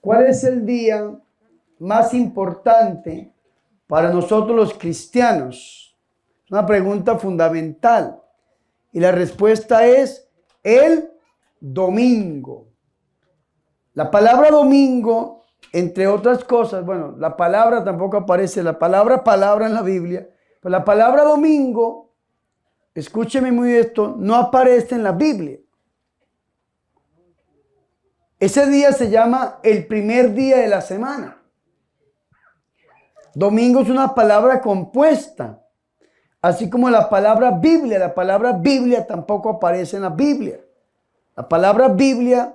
¿Cuál es el día más importante para nosotros los cristianos? Es una pregunta fundamental. Y la respuesta es el domingo. La palabra domingo, entre otras cosas, bueno, la palabra tampoco aparece, la palabra en la Biblia, pero la palabra domingo, escúcheme muy esto, no aparece en la Biblia. Ese día se llama el primer día de la semana. Domingo es una palabra compuesta, así como la palabra Biblia tampoco aparece en la Biblia. La palabra Biblia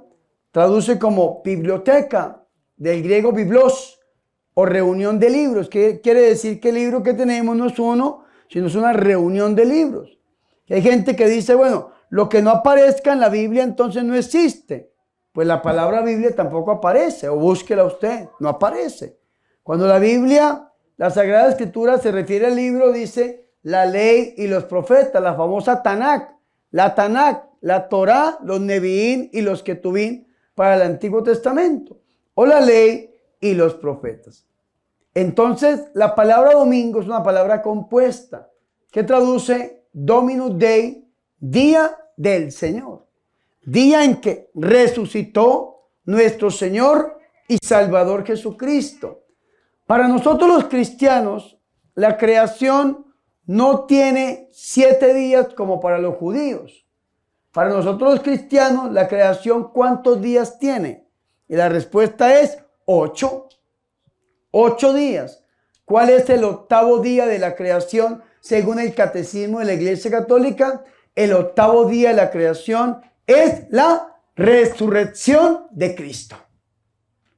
traduce como biblioteca, del griego biblos, o reunión de libros, que quiere decir que el libro que tenemos no es uno, sino es una reunión de libros. Y hay gente que dice, bueno, lo que no aparezca en la Biblia entonces no existe. Pues la palabra Biblia tampoco aparece, o búsquela usted, no aparece. Cuando la Biblia, la Sagrada Escritura se refiere al libro, dice la ley y los profetas, la famosa Tanakh, la Torá, los Neviín y los Ketubín para el Antiguo Testamento, o la ley y los profetas. Entonces, la palabra domingo es una palabra compuesta que traduce Dominus Dei, día del Señor. Día en que resucitó nuestro Señor y Salvador Jesucristo. Para nosotros los cristianos, la creación no tiene 7 días como para los judíos. Para nosotros los cristianos, la creación, ¿cuántos días tiene? Y la respuesta es 8. 8 días. ¿Cuál es el octavo día de la creación según el catecismo de la Iglesia Católica? El octavo día de la creación es la resurrección de Cristo.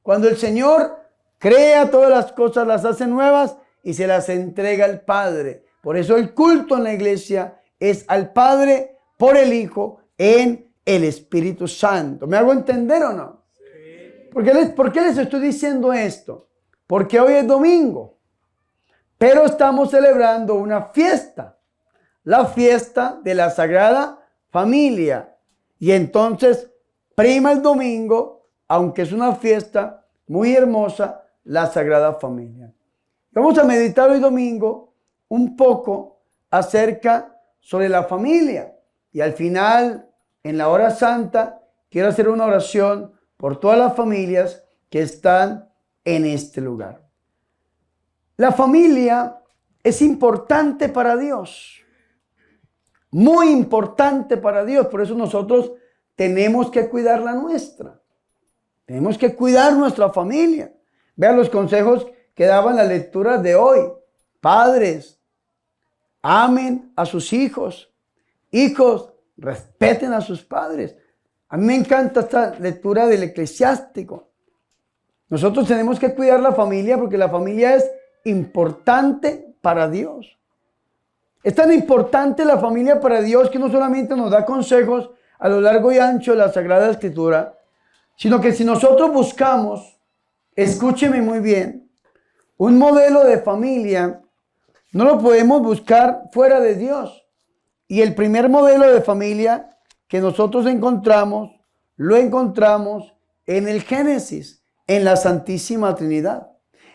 Cuando el Señor crea todas las cosas, las hace nuevas y se las entrega al Padre. Por eso el culto en la iglesia es al Padre por el Hijo en el Espíritu Santo. ¿Me hago entender o no? Sí. ¿Por qué les estoy diciendo esto? Porque hoy es domingo, pero estamos celebrando una fiesta, la fiesta de la Sagrada Familia. Y entonces prima el domingo, aunque es una fiesta muy hermosa, la Sagrada Familia. Vamos a meditar hoy domingo un poco acerca sobre la familia. Y al final, en la hora santa, quiero hacer una oración por todas las familias que están en este lugar. La familia es importante para Dios. Muy importante para Dios. Por eso nosotros tenemos que cuidar la nuestra. Tenemos que cuidar nuestra familia. Vean los consejos que daban las lecturas de hoy. Padres, amen a sus hijos. Hijos, respeten a sus padres. A mí me encanta esta lectura del Eclesiástico. Nosotros tenemos que cuidar la familia porque la familia es importante para Dios. Es tan importante la familia para Dios que no solamente nos da consejos a lo largo y ancho de la Sagrada Escritura, sino que si nosotros buscamos, escúcheme muy bien, un modelo de familia, no lo podemos buscar fuera de Dios. Y el primer modelo de familia que nosotros encontramos, lo encontramos en el Génesis, en la Santísima Trinidad.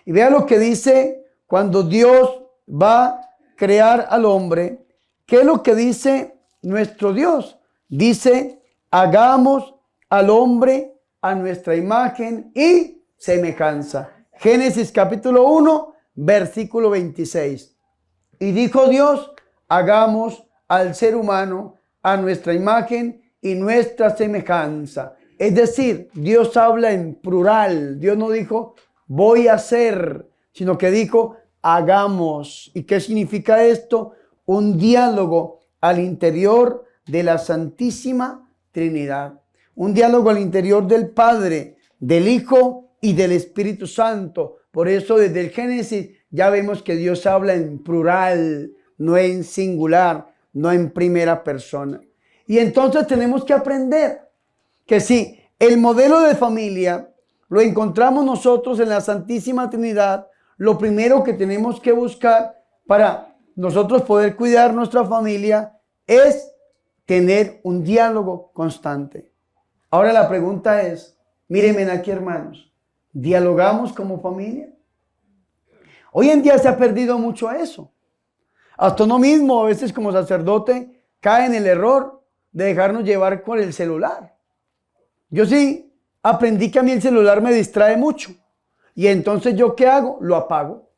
Y vea lo que dice cuando Dios va a crear al hombre. ¿Qué es lo que dice nuestro Dios? Dice, hagamos al hombre a nuestra imagen y semejanza. Génesis capítulo 1, versículo 26. Y dijo Dios, hagamos al ser humano a nuestra imagen y nuestra semejanza. Es decir, Dios habla en plural. Dios no dijo, voy a hacer, sino que dijo, hagamos. ¿Y qué significa esto? Un diálogo al interior de la Santísima Trinidad. Un diálogo al interior del Padre, del Hijo y del Espíritu Santo. Por eso desde el Génesis ya vemos que Dios habla en plural, no en singular, no en primera persona. Y entonces tenemos que aprender que si el modelo de familia lo encontramos nosotros en la Santísima Trinidad, lo primero que tenemos que buscar para nosotros poder cuidar nuestra familia es tener un diálogo constante. Ahora la pregunta es, mírenme aquí hermanos, ¿Dialogamos como familia? Hoy en día se ha perdido mucho eso. Hasta uno mismo, a veces como sacerdote, cae en el error de dejarnos llevar con el celular. Yo sí aprendí que a mí el celular me distrae mucho. Y entonces, ¿yo qué hago? Lo apago.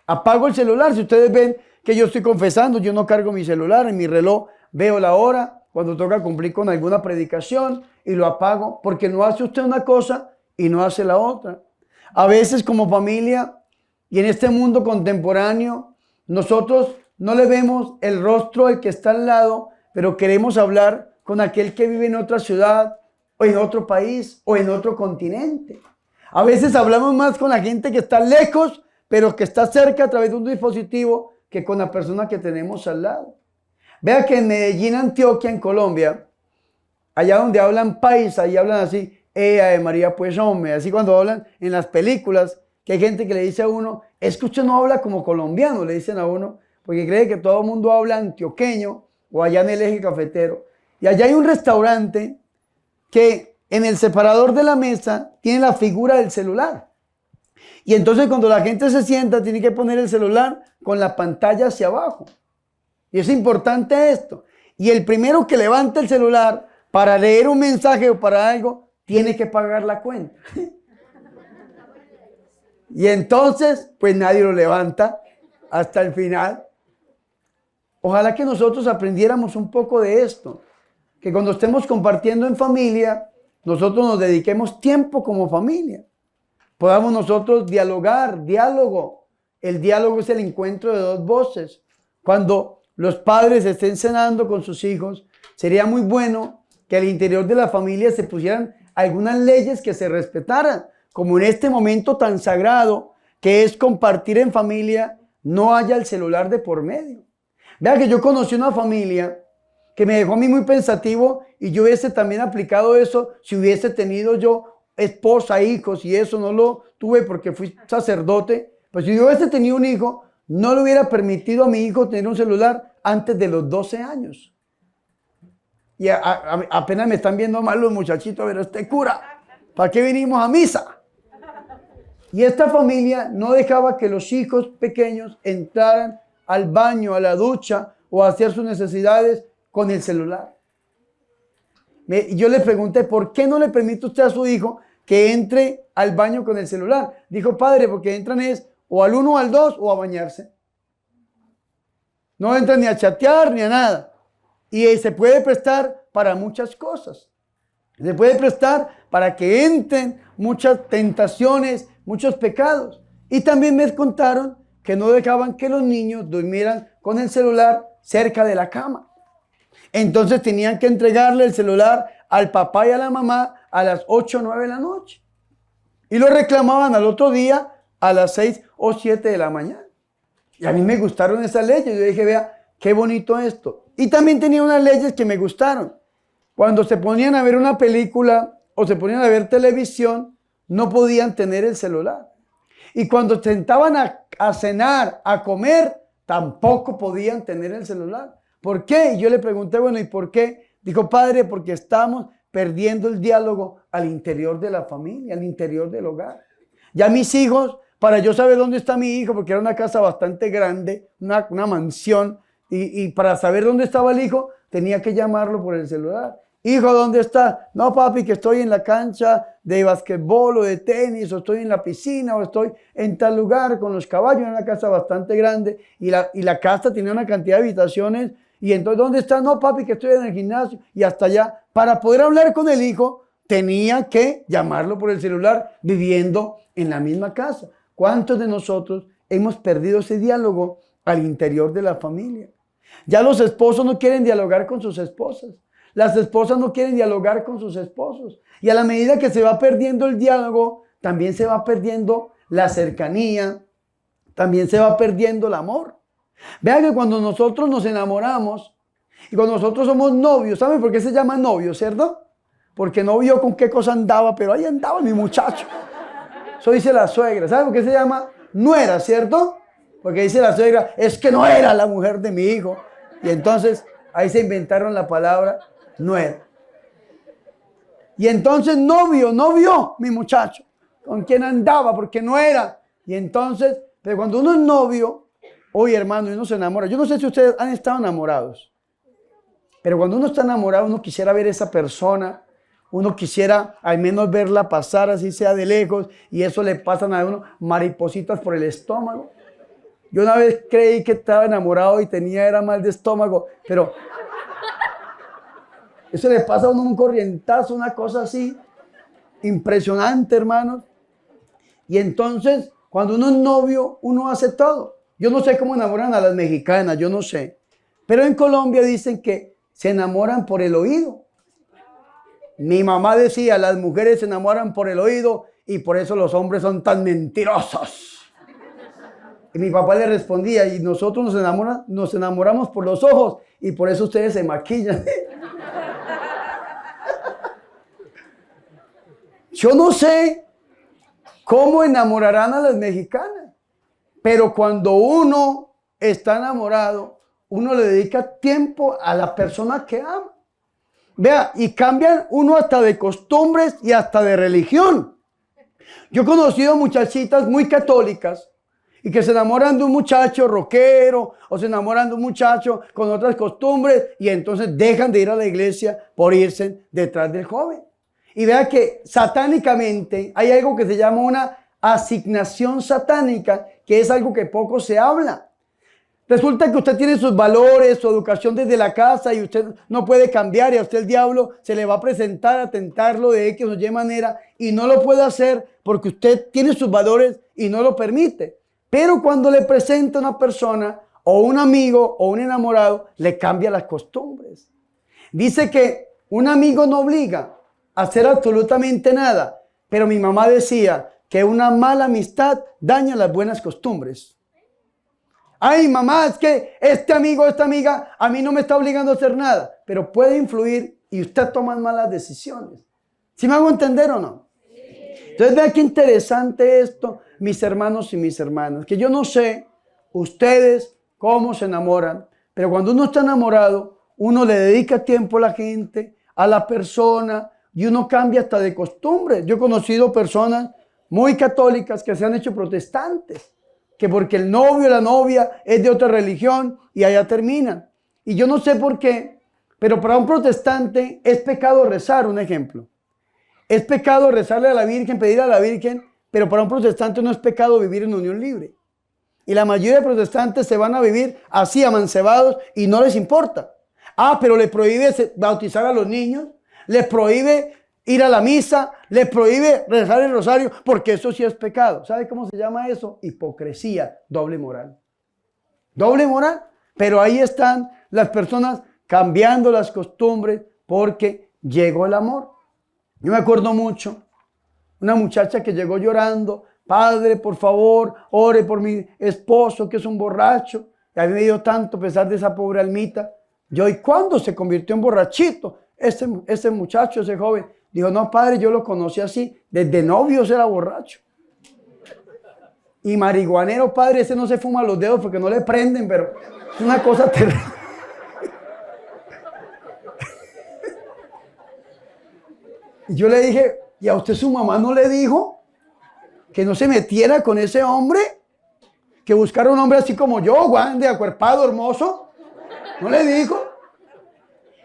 Apago el celular. Si ustedes ven que yo estoy confesando, yo no cargo mi celular. En mi reloj veo la hora cuando toca cumplir con alguna predicación y lo apago, porque no hace usted una cosa y no hace la otra. A veces como familia y en este mundo contemporáneo, nosotros no le vemos el rostro al que está al lado, pero queremos hablar con aquel que vive en otra ciudad o en otro país o en otro continente. A veces hablamos más con la gente que está lejos, pero que está cerca a través de un dispositivo, que con la persona que tenemos al lado. Vea que en Medellín, Antioquia, en Colombia, allá donde hablan paisa y hablan así, de María, pues hombre, así cuando hablan en las películas, que hay gente que le dice a uno, es que usted no habla como colombiano, le dicen a uno, porque cree que todo el mundo habla antioqueño o allá en el eje cafetero. Y allá hay un restaurante que en el separador de la mesa tiene la figura del celular. Y entonces cuando la gente se sienta, tiene que poner el celular con la pantalla hacia abajo. Y es importante esto. Y el primero que levanta el celular para leer un mensaje o para algo, tiene que pagar la cuenta. Y entonces, pues nadie lo levanta hasta el final. Ojalá que nosotros aprendiéramos un poco de esto. Que cuando estemos compartiendo en familia, nosotros nos dediquemos tiempo como familia. Podamos nosotros dialogar, diálogo. El diálogo es el encuentro de dos voces. Cuando los padres estén cenando con sus hijos, sería muy bueno que al interior de la familia se pusieran algunas leyes que se respetaran, como en este momento tan sagrado que es compartir en familia, no haya el celular de por medio. Vea que yo conocí una familia que me dejó a mí muy pensativo y yo hubiese también aplicado eso si hubiese tenido yo esposa, hijos, y eso no lo tuve porque fui sacerdote. Pues si yo hubiese tenido un hijo, no le hubiera permitido a mi hijo tener un celular antes de los 12 años. Y apenas me están viendo mal los muchachitos, pero este cura, ¿para qué vinimos a misa? Y esta familia no dejaba que los hijos pequeños entraran al baño, a la ducha o a hacer sus necesidades con el celular. Yo le pregunté, ¿por qué no le permite usted a su hijo que entre al baño con el celular? Dijo, padre, porque entran es o al 1 o al 2 o a bañarse. No entran ni a chatear ni a nada. Y se puede prestar para muchas cosas. Se puede prestar para que entren muchas tentaciones, muchos pecados. Y también me contaron que no dejaban que los niños durmieran con el celular cerca de la cama. Entonces tenían que entregarle el celular al papá y a la mamá a las 8 o 9 de la noche. Y lo reclamaban al otro día a las 6 o 7 de la mañana. Y a mí me gustaron esas leyes. Yo dije, vea, qué bonito esto. Y también tenía unas leyes que me gustaron. Cuando se ponían a ver una película o se ponían a ver televisión, no podían tener el celular. Y cuando se sentaban a cenar, a comer, tampoco podían tener el celular. ¿Por qué? Y yo le pregunté, bueno, ¿y por qué? Dijo, padre, porque estamos perdiendo el diálogo al interior de la familia, al interior del hogar. Ya mis hijos, para yo saber dónde está mi hijo, porque era una casa bastante grande, una mansión, y para saber dónde estaba el hijo, tenía que llamarlo por el celular. Hijo, ¿dónde está? No, papi, que estoy en la cancha de basquetbol o de tenis, o estoy en la piscina, o estoy en tal lugar con los caballos. Era una casa bastante grande y la casa tenía una cantidad de habitaciones. Y entonces, ¿dónde está? No, papi, que estoy en el gimnasio y hasta allá. Para poder hablar con el hijo, tenía que llamarlo por el celular viviendo en la misma casa. ¿Cuántos de nosotros hemos perdido ese diálogo al interior de la familia? Ya los esposos no quieren dialogar con sus esposas. Las esposas no quieren dialogar con sus esposos. Y a la medida que se va perdiendo el diálogo, también se va perdiendo la cercanía, también se va perdiendo el amor. Vean que cuando nosotros nos enamoramos y cuando nosotros somos novios, ¿saben por qué se llama novio, cierto? Porque no vio con qué cosa andaba, pero ahí andaba mi muchacho. Eso dice la suegra. ¿Saben por qué se llama nuera, cierto? Porque dice la suegra, es que no era la mujer de mi hijo. Y entonces ahí se inventaron la palabra nuera. Y entonces novio, no vio mi muchacho. con quién andaba, porque no era. Y entonces, pero cuando uno es novio, oye hermano, y uno se enamora. Yo no sé si ustedes han estado enamorados, pero cuando uno está enamorado, uno quisiera ver a esa persona, uno quisiera al menos verla pasar, así sea de lejos, y eso le pasan a uno maripositas por el estómago. Yo una vez creí que estaba enamorado y era mal de estómago, pero eso le pasa a uno un corrientazo, una cosa así, impresionante, hermanos. Y entonces, cuando uno es novio, uno hace todo. Yo no sé cómo enamoran a las mexicanas, yo no sé. Pero en Colombia dicen que se enamoran por el oído. Mi mamá decía, las mujeres se enamoran por el oído y por eso los hombres son tan mentirosos. Y mi papá le respondía, y nosotros nos enamoramos por los ojos y por eso ustedes se maquillan. Yo no sé cómo enamorarán a las mexicanas, pero cuando uno está enamorado, uno le dedica tiempo a la persona que ama. Vea, y cambian uno hasta de costumbres y hasta de religión. Yo he conocido muchachitas muy católicas y que se enamoran de un muchacho rockero o se enamoran de un muchacho con otras costumbres y entonces dejan de ir a la iglesia por irse detrás del joven. Y vea que satánicamente hay algo que se llama una asignación satánica, que es algo que poco se habla. Resulta que usted tiene sus valores, su educación desde la casa y usted no puede cambiar y a usted el diablo se le va a presentar a tentarlo de X o Y manera y no lo puede hacer porque usted tiene sus valores y no lo permite. Pero cuando le presenta una persona o un amigo o un enamorado, le cambia las costumbres. Dice que un amigo no obliga a hacer absolutamente nada, pero mi mamá decía que una mala amistad daña las buenas costumbres. Ay, mamá, es que este amigo, esta amiga, a mí no me está obligando a hacer nada, pero puede influir y usted toma malas decisiones. ¿Sí me hago entender o no? Entonces, vean qué interesante esto, mis hermanos y mis hermanas, que yo no sé ustedes cómo se enamoran, pero cuando uno está enamorado, uno le dedica tiempo a la gente, a la persona, y uno cambia hasta de costumbre. Yo he conocido personas muy católicas que se han hecho protestantes, que porque el novio o la novia es de otra religión y allá terminan. Y yo no sé por qué, pero para un protestante es pecado rezar, un ejemplo. Es pecado rezarle a la Virgen, pedir a la Virgen, pero para un protestante no es pecado vivir en unión libre. Y la mayoría de protestantes se van a vivir así, amancebados, y no les importa. Ah, pero le prohíbe bautizar a los niños, les prohíbe ir a la misa, les prohíbe rezar el rosario, porque eso sí es pecado. ¿Sabe cómo se llama eso? Hipocresía, doble moral. Doble moral, pero ahí están las personas cambiando las costumbres porque llegó el amor. Yo me acuerdo mucho, una muchacha que llegó llorando, padre, por favor, ore por mi esposo que es un borracho. Y a mí me dio tanto pesar de esa pobre almita. Yo, ¿y cuándo se convirtió en borrachito? Ese muchacho, ese joven, dijo, no, padre, yo lo conocí así, desde novios era borracho. Y marihuanero, padre, ese no se fuma los dedos porque no le prenden, pero es una cosa terrible. Y yo le dije, ¿y a usted su mamá no le dijo que no se metiera con ese hombre? Que buscara un hombre así como yo, grande, acuerpado, hermoso. ¿No le dijo?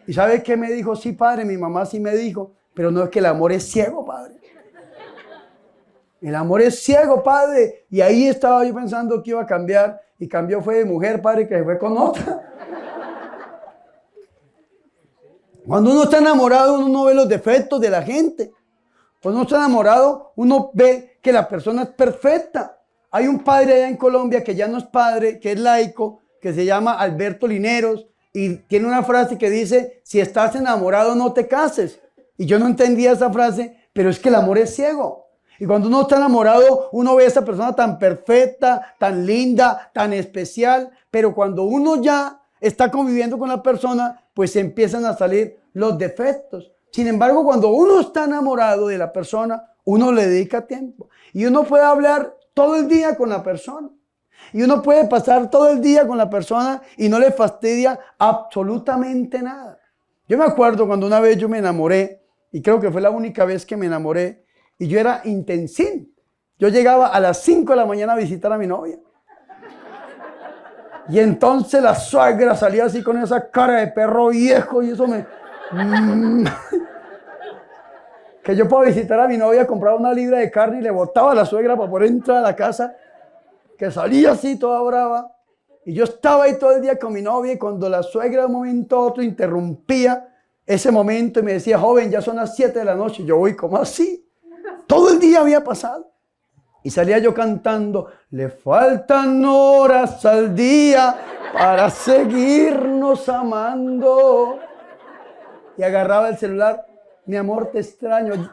¿Y sabe qué me dijo? Sí, padre, mi mamá sí me dijo, pero no, es que el amor es ciego, padre. El amor es ciego, padre. Y ahí estaba yo pensando que iba a cambiar y cambió, fue de mujer, padre, que fue con otra. Cuando uno está enamorado, uno no ve los defectos de la gente. Cuando uno está enamorado, uno ve que la persona es perfecta. Hay un padre allá en Colombia que ya no es padre, que es laico, que se llama Alberto Lineros, y tiene una frase que dice, si estás enamorado no te cases. Y yo no entendía esa frase, pero es que el amor es ciego. Y cuando uno está enamorado, uno ve a esa persona tan perfecta, tan linda, tan especial, pero cuando uno ya está conviviendo con la persona, pues empiezan a salir los defectos. Sin embargo, cuando uno está enamorado de la persona, uno le dedica tiempo. Y uno puede hablar todo el día con la persona. Y uno puede pasar todo el día con la persona y no le fastidia absolutamente nada. Yo me acuerdo cuando una vez yo me enamoré, y creo que fue la única vez que me enamoré, y yo era intensín. Yo llegaba a las 5 de la mañana a visitar a mi novia. Y entonces la suegra salía así con esa cara de perro viejo y eso me... que yo para visitar a mi novia compraba una libra de carne y le botaba a la suegra para poder entrar a la casa, que salía así toda brava. Y yo estaba ahí todo el día con mi novia y cuando la suegra de un momento a otro interrumpía ese momento y me decía, joven, ya son las 7 de la noche. Yo voy, ¿cómo así? Todo el día había pasado. Y salía yo cantando, le faltan horas al día para seguirnos amando. Y agarraba el celular, mi amor, te extraño.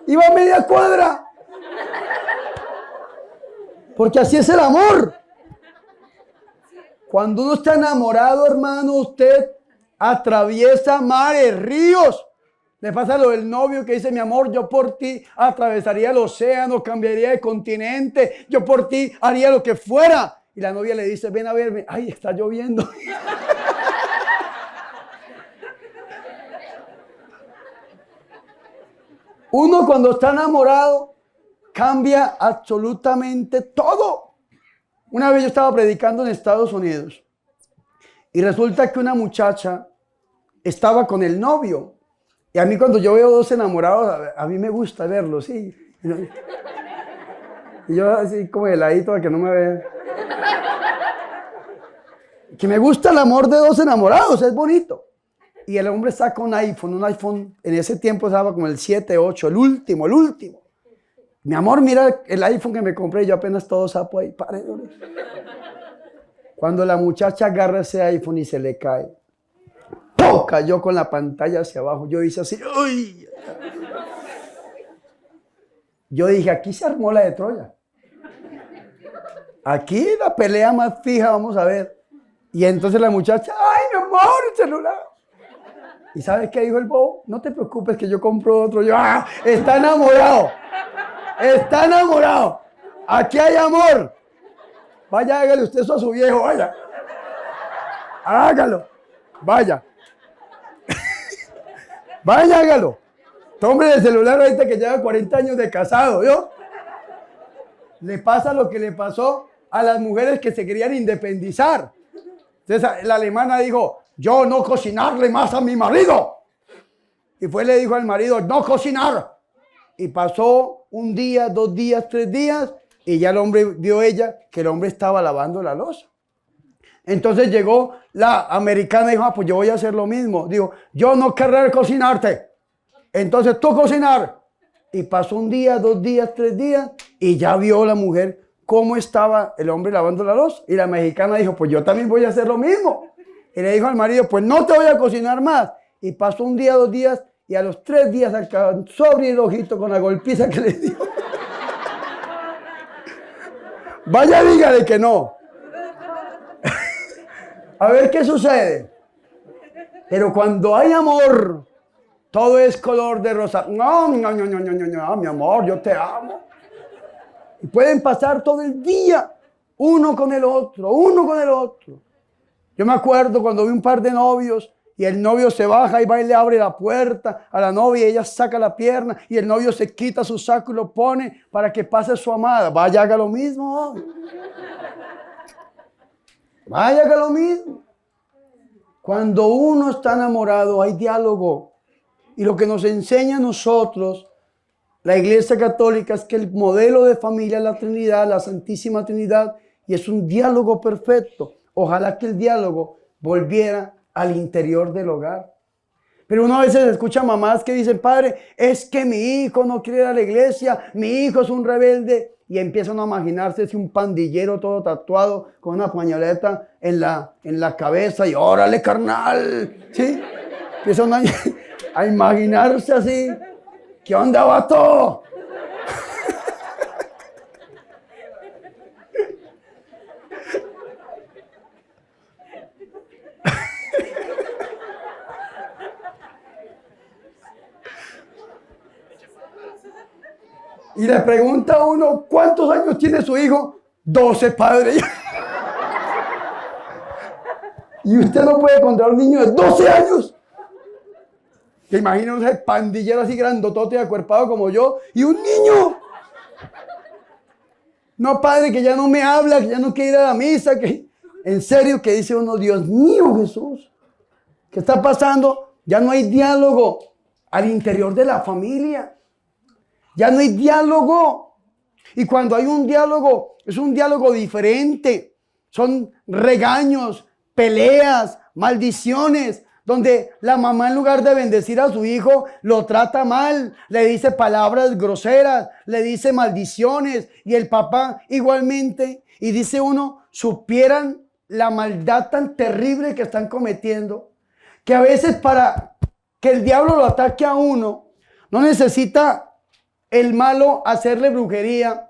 Iba a media cuadra. Porque así es el amor. Cuando uno está enamorado, hermano, usted atraviesa mares, ríos. Le pasa lo del novio que dice, mi amor, yo por ti atravesaría el océano, cambiaría de continente, yo por ti haría lo que fuera. Y la novia le dice, ven a verme. Ay, está lloviendo. Uno cuando está enamorado cambia absolutamente todo. Una vez yo estaba predicando en Estados Unidos y resulta que una muchacha estaba con el novio. Y a mí cuando yo veo dos enamorados, a mí me gusta verlos, sí. Y yo así como de ladito para que no me vean. Que me gusta el amor de dos enamorados, es bonito. Y el hombre saca un iPhone en ese tiempo estaba como el 7, 8, el último. Mi amor, mira el iPhone que me compré, yo apenas todo sapo ahí. Pare. Cuando la muchacha agarra ese iPhone y se le cae, ¡pum!, cayó con la pantalla hacia abajo. Yo hice así, ¡uy! Yo dije, aquí se armó la de Troya. Aquí la pelea más fija, vamos a ver. Y entonces la muchacha, ¡ay, mi amor, el celular! ¿Y sabes qué dijo el bobo? No te preocupes que yo compro otro. Yo, ¡ah! Está enamorado. Está enamorado. Aquí hay amor. Vaya, hágale usted eso a su viejo, vaya. Hágalo. Vaya. Vaya, hágalo. Tome el celular ahorita que lleva 40 años de casado, ¿yo? Le pasa lo que le pasó a las mujeres que se querían independizar. Entonces la alemana dijo, yo no cocinarle más a mi marido. Y fue y le dijo al marido, no cocinar. Y pasó un día, 2 días, 3 días, y ya el hombre vio ella que el hombre estaba lavando la loza. Entonces llegó la americana y dijo, pues yo voy a hacer lo mismo. Dijo, yo no querré cocinarte. Entonces tú cocinar. Y pasó un día, 2 días, 3 días, y ya vio la mujer cómo estaba el hombre lavando la loza. Y la mexicana dijo, pues yo también voy a hacer lo mismo. Y le dijo al marido, pues no te voy a cocinar más. Y pasó un día, 2 días, y a los 3 días alcanzó a abrir el ojito con la golpiza que le dio. Vaya, dígale que no. A ver qué sucede. Pero cuando hay amor, todo es color de rosa. No, mi amor, yo te amo. Y pueden pasar todo el día, uno con el otro. Yo me acuerdo cuando vi un par de novios y el novio se baja y va y le abre la puerta a la novia y ella saca la pierna y el novio se quita su saco y lo pone para que pase su amada. Vaya, haga lo mismo. Vaya, haga lo mismo. Cuando uno está enamorado hay diálogo. Y lo que nos enseña a nosotros, la Iglesia Católica, es que el modelo de familia es la Trinidad, la Santísima Trinidad, y es un diálogo perfecto. Ojalá que el diálogo volviera al interior del hogar. Pero uno a veces escucha mamás que dicen, padre, es que mi hijo no quiere ir a la iglesia, mi hijo es un rebelde. Y empiezan a imaginarse si un pandillero todo tatuado con una pañoleta en la cabeza y órale, carnal. ¿Sí? Empiezan a imaginarse así. ¿Qué onda, vato? Y le pregunta a uno, ¿cuántos años tiene su hijo? 12, padre. Y usted no puede encontrar un niño de 12 años. ¿Te imaginas ese pandillero así grandotote y acuerpado como yo? Y un niño. No, padre, que ya no me habla, que ya no quiere ir a la misa, que en serio que dice uno, Dios mío, Jesús, ¿qué está pasando? Ya no hay diálogo al interior de la familia. Ya no hay diálogo. Y cuando hay un diálogo, es un diálogo diferente. Son regaños, peleas, maldiciones, donde la mamá en lugar de bendecir a su hijo, lo trata mal, le dice palabras groseras, le dice maldiciones, y el papá igualmente. Y dice uno, supieran la maldad tan terrible que están cometiendo, que a veces para que el diablo lo ataque a uno, no necesita el malo hacerle brujería,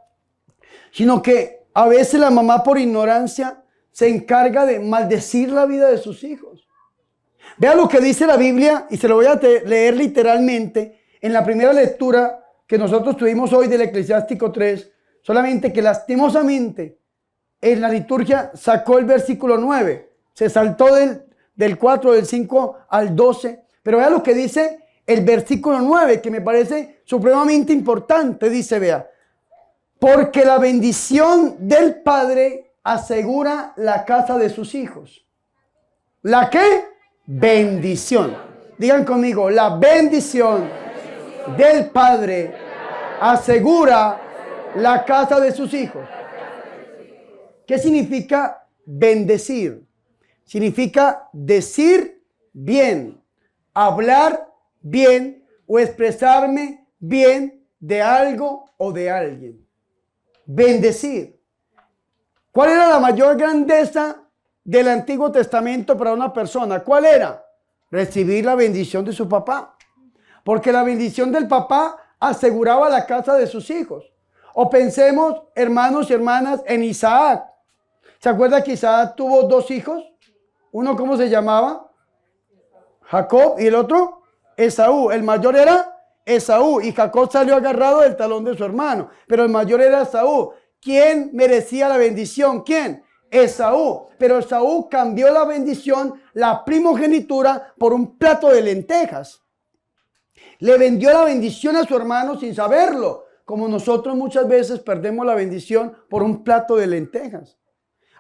sino que a veces la mamá por ignorancia se encarga de maldecir la vida de sus hijos. Vea lo que dice la Biblia, y se lo voy a leer literalmente en la primera lectura que nosotros tuvimos hoy del Eclesiástico 3, solamente que lastimosamente en la liturgia sacó el versículo 9, se saltó del 4, del 5 al 12, pero vea lo que dice el versículo 9, que me parece supremamente importante. Dice, vea, porque la bendición del Padre asegura la casa de sus hijos. ¿La qué? Bendición. Digan conmigo, la bendición del Padre asegura la casa de sus hijos. ¿Qué significa bendecir? Significa decir bien, hablar bien o expresarme bien de algo o de alguien. Bendecir. ¿Cuál era la mayor grandeza del Antiguo Testamento para una persona? ¿Cuál era? Recibir la bendición de su papá. Porque la bendición del papá aseguraba la casa de sus hijos. O pensemos, hermanos y hermanas, en Isaac. ¿Se acuerda que Isaac tuvo dos hijos? Uno, ¿cómo se llamaba? Jacob, y el otro, Esaú. El mayor era Esaú, y Jacob salió agarrado del talón de su hermano, pero el mayor era Esaú. ¿Quién merecía la bendición? ¿Quién? Esaú. Pero Esaú cambió la bendición, la primogenitura, por un plato de lentejas. Le vendió la bendición a su hermano sin saberlo, como nosotros muchas veces perdemos la bendición por un plato de lentejas.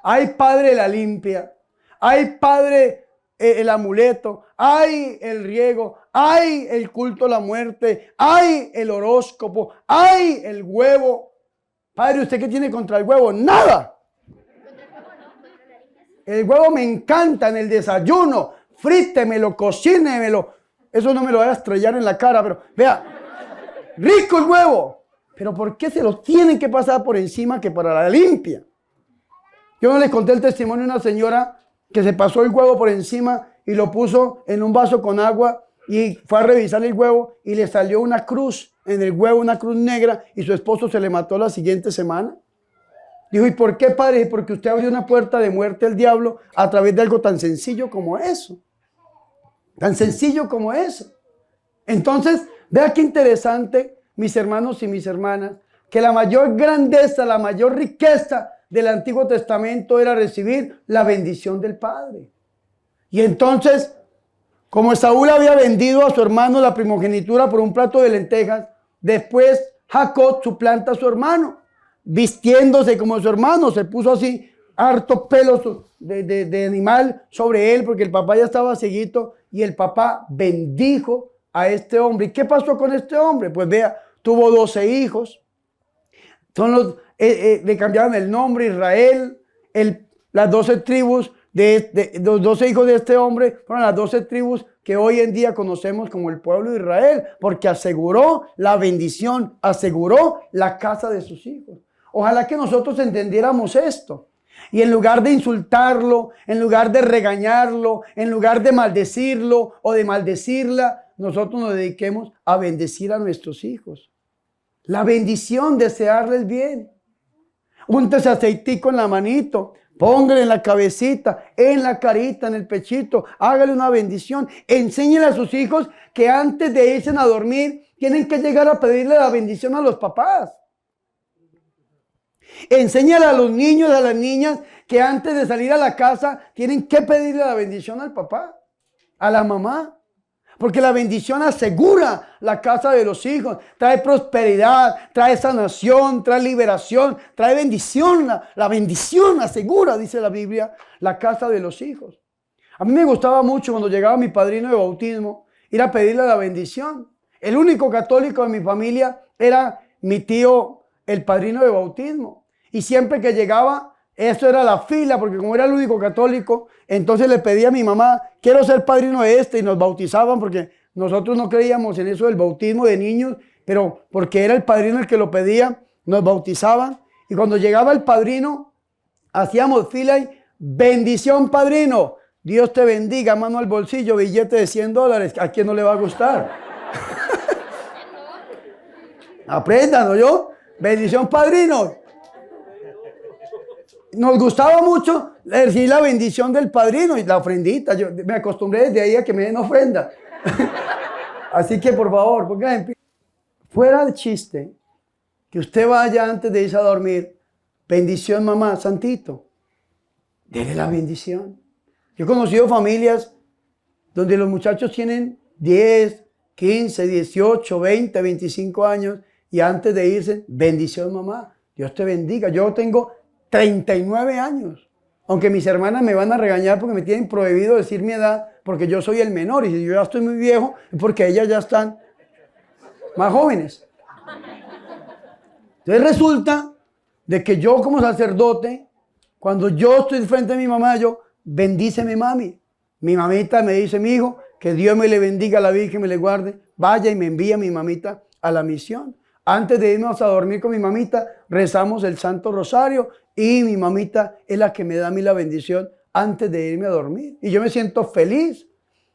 Ay, padre, la limpia. Ay, padre, el amuleto. Ay, el riego. Ay, el culto a la muerte. Ay, el horóscopo. Ay, el huevo. Padre, ¿usted qué tiene contra el huevo? Nada. El huevo me encanta en el desayuno. Frítemelo, cocínemelo. Eso no me lo voy a estrellar en la cara, pero vea, rico el huevo. Pero ¿por qué se lo tienen que pasar por encima que para la limpia? Yo no les conté el testimonio de una señora que se pasó el huevo por encima y lo puso en un vaso con agua y fue a revisar el huevo y le salió una cruz en el huevo, una cruz negra, y su esposo se le mató la siguiente semana. Dijo, ¿y por qué, padre? Porque usted abrió una puerta de muerte al diablo a través de algo tan sencillo como eso. Tan sencillo como eso. Entonces, vea qué interesante, mis hermanos y mis hermanas, que la mayor grandeza, la mayor riqueza del Antiguo Testamento era recibir la bendición del Padre. Y entonces, como Saúl había vendido a su hermano la primogenitura por un plato de lentejas, después Jacob suplanta a su hermano, vistiéndose como su hermano, se puso así, harto pelos de animal sobre él, porque el papá ya estaba cieguito, y el papá bendijo a este hombre. ¿Y qué pasó con este hombre? Pues vea, tuvo 12 hijos, le cambiaron el nombre, Israel, las 12 tribus de los 12 hijos de este hombre fueron las 12 tribus que hoy en día conocemos como el pueblo de Israel, porque aseguró la bendición, aseguró la casa de sus hijos. Ojalá que nosotros entendiéramos esto. Y en lugar de insultarlo, en lugar de regañarlo, en lugar de maldecirlo o de maldecirla, nosotros nos dediquemos a bendecir a nuestros hijos. La bendición, desearles bien. Úntese aceitico en la manito, póngale en la cabecita, en la carita, en el pechito, hágale una bendición. Enséñele a sus hijos que antes de irse a dormir tienen que llegar a pedirle la bendición a los papás. Enséñale a los niños, a las niñas, que antes de salir a la casa tienen que pedirle la bendición al papá, a la mamá. Porque la bendición asegura la casa de los hijos, trae prosperidad, trae sanación, trae liberación, trae bendición. La bendición asegura, dice la Biblia, la casa de los hijos. A mí me gustaba mucho cuando llegaba mi padrino de bautismo, ir a pedirle la bendición. El único católico de mi familia era mi tío, el padrino de bautismo. Y siempre que llegaba, eso era la fila, porque como era el único católico, entonces le pedía a mi mamá, quiero ser padrino de este, y nos bautizaban, porque nosotros no creíamos en eso del bautismo de niños, pero porque era el padrino el que lo pedía, nos bautizaban. Y cuando llegaba el padrino, hacíamos fila y bendición padrino, Dios te bendiga, mano al bolsillo, billete de $100, ¿a quién no le va a gustar? Aprendan, ¿no yo? Bendición padrino. Nos gustaba mucho recibir la bendición del padrino y la ofrendita. Yo me acostumbré desde ahí a que me den ofrenda. Así que por favor, pongan en pie. Fuera de chiste, que usted vaya antes de irse a dormir. Bendición, mamá, santito. Dele la bendición. Yo he conocido familias donde los muchachos tienen 10, 15, 18, 20, 25 años y antes de irse, bendición, mamá. Dios te bendiga. Yo tengo 39 años. Aunque mis hermanas me van a regañar porque me tienen prohibido decir mi edad, porque yo soy el menor y si yo ya estoy muy viejo es porque ellas ya están más jóvenes. Entonces resulta de que yo como sacerdote, cuando yo estoy frente a mi mamá, yo bendíceme mami. Mi mamita me dice, mi hijo, que Dios me le bendiga, a la Virgen me le guarde. Vaya y me envía mi mamita a la misión. Antes de irnos a dormir con mi mamita, rezamos el Santo Rosario y mi mamita es la que me da a mí la bendición antes de irme a dormir. Y yo me siento feliz,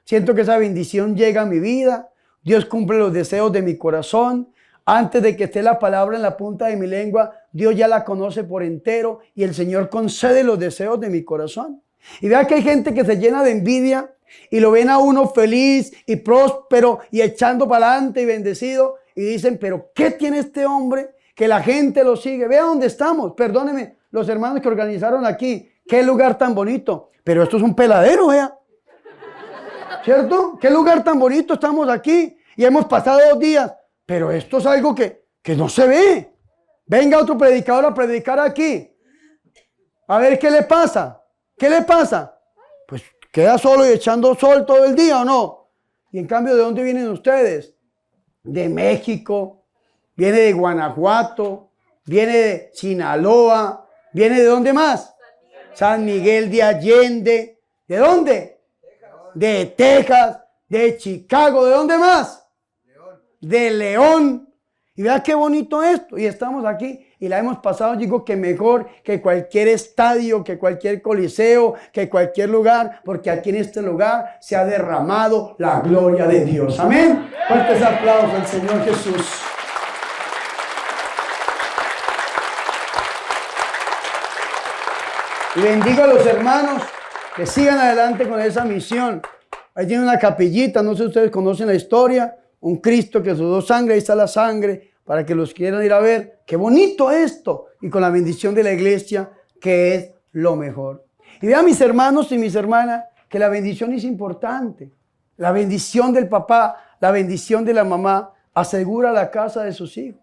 siento que esa bendición llega a mi vida, Dios cumple los deseos de mi corazón. Antes de que esté la palabra en la punta de mi lengua, Dios ya la conoce por entero y el Señor concede los deseos de mi corazón. Y vea que hay gente que se llena de envidia y lo ven a uno feliz y próspero y echando para adelante y bendecido. Y dicen, pero ¿qué tiene este hombre que la gente lo sigue? Vea dónde estamos. Perdónenme, los hermanos que organizaron aquí. Qué lugar tan bonito. Pero esto es un peladero, vea. ¿Cierto? Qué lugar tan bonito estamos aquí. Y hemos pasado 2 días. Pero esto es algo que no se ve. Venga otro predicador a predicar aquí. A ver qué le pasa. ¿Qué le pasa? Pues queda solo y echando sol todo el día, ¿o no? Y en cambio, ¿de dónde vienen ustedes? De México, viene de Guanajuato, viene de Sinaloa, viene de ¿dónde más? San Miguel de Allende. ¿De dónde? De Texas, de Chicago, ¿de dónde más? De León. Y vea qué bonito esto. Y estamos aquí y la hemos pasado, digo que mejor que cualquier estadio, que cualquier coliseo, que cualquier lugar, porque aquí en este lugar se ha derramado la gloria de Dios. Amén. Fuertes aplausos al Señor Jesús. Y bendigo a los hermanos que sigan adelante con esa misión. Ahí tiene una capillita, no sé si ustedes conocen la historia, un Cristo que sudó sangre, ahí está la sangre, para que los quieran ir a ver. ¡Qué bonito esto! Y con la bendición de la iglesia, que es lo mejor. Y vean mis hermanos y mis hermanas, que la bendición es importante. La bendición del papá, la bendición de la mamá, asegura la casa de sus hijos.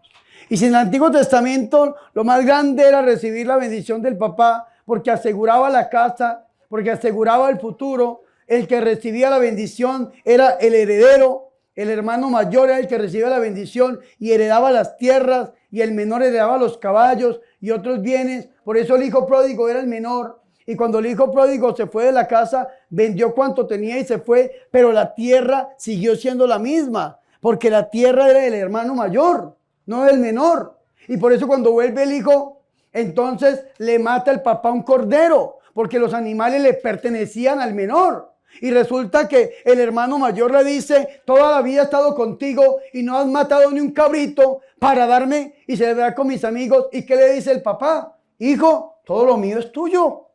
Y si en el Antiguo Testamento lo más grande era recibir la bendición del papá, porque aseguraba la casa, porque aseguraba el futuro, el que recibía la bendición era el heredero. El hermano mayor era el que recibía la bendición y heredaba las tierras, y el menor heredaba los caballos y otros bienes. Por eso el hijo pródigo era el menor. Y cuando el hijo pródigo se fue de la casa, vendió cuanto tenía y se fue, pero la tierra siguió siendo la misma, porque la tierra era del hermano mayor, no del menor. Y por eso cuando vuelve el hijo, entonces le mata el papá un cordero, porque los animales le pertenecían al menor. Y resulta que el hermano mayor le dice, toda la vida he estado contigo y no has matado ni un cabrito para darme y celebrar con mis amigos. ¿Y qué le dice el papá? Hijo, todo lo mío es tuyo.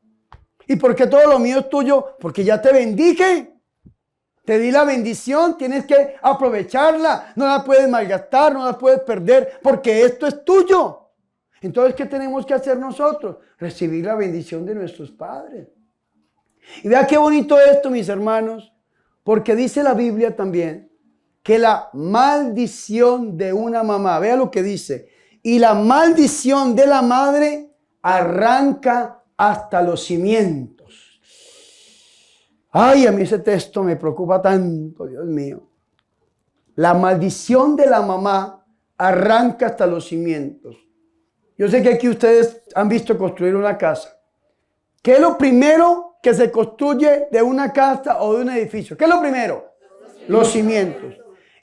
¿Y por qué todo lo mío es tuyo? Porque ya te bendije. Te di la bendición, tienes que aprovecharla. No la puedes malgastar, no la puedes perder, porque esto es tuyo. Entonces, ¿qué tenemos que hacer nosotros? Recibir la bendición de nuestros padres. Y vea qué bonito esto, mis hermanos, Porque dice la Biblia también que la maldición de una mamá, vea lo que dice, y la maldición de la madre arranca hasta los cimientos. Ay, a mí ese texto me preocupa tanto, Dios mío. La maldición de la mamá arranca hasta los cimientos. Yo sé que aquí ustedes han visto construir una casa. ¿Qué es lo primero que se construye de una casa o de un edificio? ¿Qué es lo primero? Los cimientos.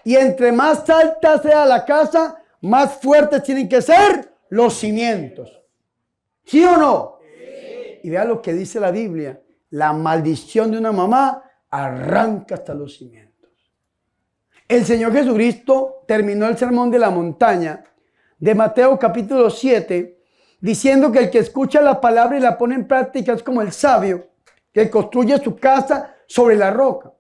Y entre más alta sea la casa, más fuertes tienen que ser los cimientos. ¿Sí o no? Sí. Y vea lo que dice la Biblia. La maldición de una mamá arranca hasta los cimientos. El Señor Jesucristo terminó el sermón de la montaña de Mateo capítulo 7 diciendo que el que escucha la palabra y la pone en práctica es como el sabio que construye su casa sobre la roca.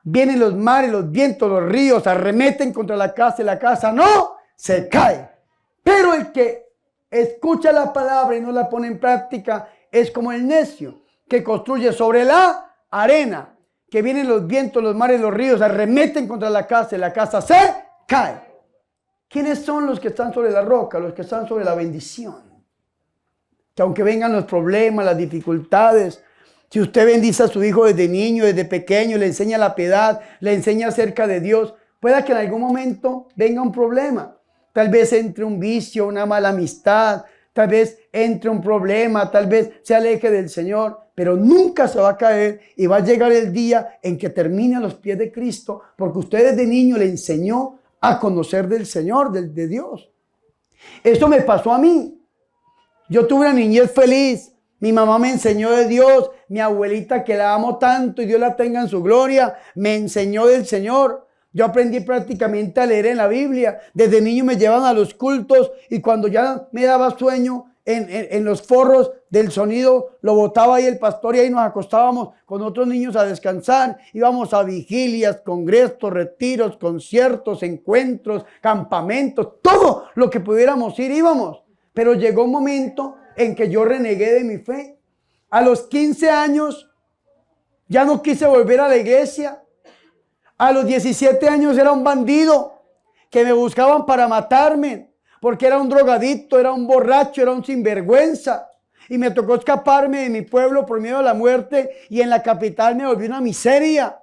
Vienen los mares, los vientos, los ríos, arremeten contra la casa y la casa no se cae. Pero el que escucha la palabra y no la pone en práctica es como el necio que construye sobre la arena. Que vienen los vientos, los mares, los ríos, arremeten contra la casa y la casa se cae. ¿Quiénes son los que están sobre la roca? Los que están sobre la bendición. Que aunque vengan los problemas, las dificultades, si usted bendice a su hijo desde niño, desde pequeño, le enseña la piedad, le enseña acerca de Dios, pueda que en algún momento venga un problema. Tal vez entre un vicio, una mala amistad, tal vez entre un problema, tal vez se aleje del Señor, pero nunca se va a caer y va a llegar el día en que termine a los pies de Cristo, porque usted desde niño le enseñó a conocer del Señor, de Dios. Esto me pasó a mí. Yo tuve una niñez feliz. Mi mamá me enseñó de Dios. Mi abuelita, que la amo tanto y Dios la tenga en su gloria, me enseñó del Señor. Yo aprendí prácticamente a leer en la Biblia. Desde niño me llevaban a los cultos y cuando ya me daba sueño en los forros del sonido, lo botaba ahí el pastor y ahí nos acostábamos con otros niños a descansar. Íbamos a vigilias, congresos, retiros, conciertos, encuentros, campamentos, todo lo que pudiéramos ir íbamos. Pero llegó un momento en que yo renegué de mi fe. A los 15 años ya no quise volver a la iglesia. A los 17 años era un bandido que me buscaban para matarme porque era un drogadicto, era un borracho, era un sinvergüenza. Y me tocó escaparme de mi pueblo por miedo a la muerte y en la capital me volví una miseria.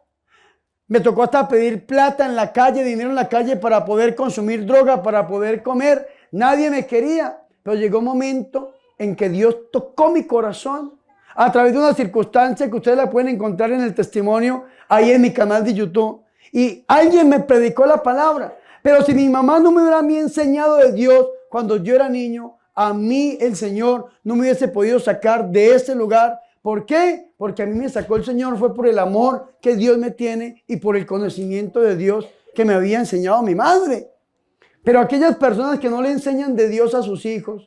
Me tocó hasta pedir plata en la calle, dinero en la calle para poder consumir droga, para poder comer. Nadie me quería, pero llegó un momento en que Dios tocó mi corazón a través de una circunstancia que ustedes la pueden encontrar en el testimonio ahí en mi canal de YouTube. Y alguien me predicó la palabra. Pero si mi mamá no me hubiera a mí enseñado de Dios cuando yo era niño, a mí el Señor no me hubiese podido sacar de ese lugar. ¿Por qué? Porque a mí me sacó el Señor fue por el amor que Dios me tiene y por el conocimiento de Dios que me había enseñado mi madre. Pero aquellas personas que no le enseñan de Dios a sus hijos,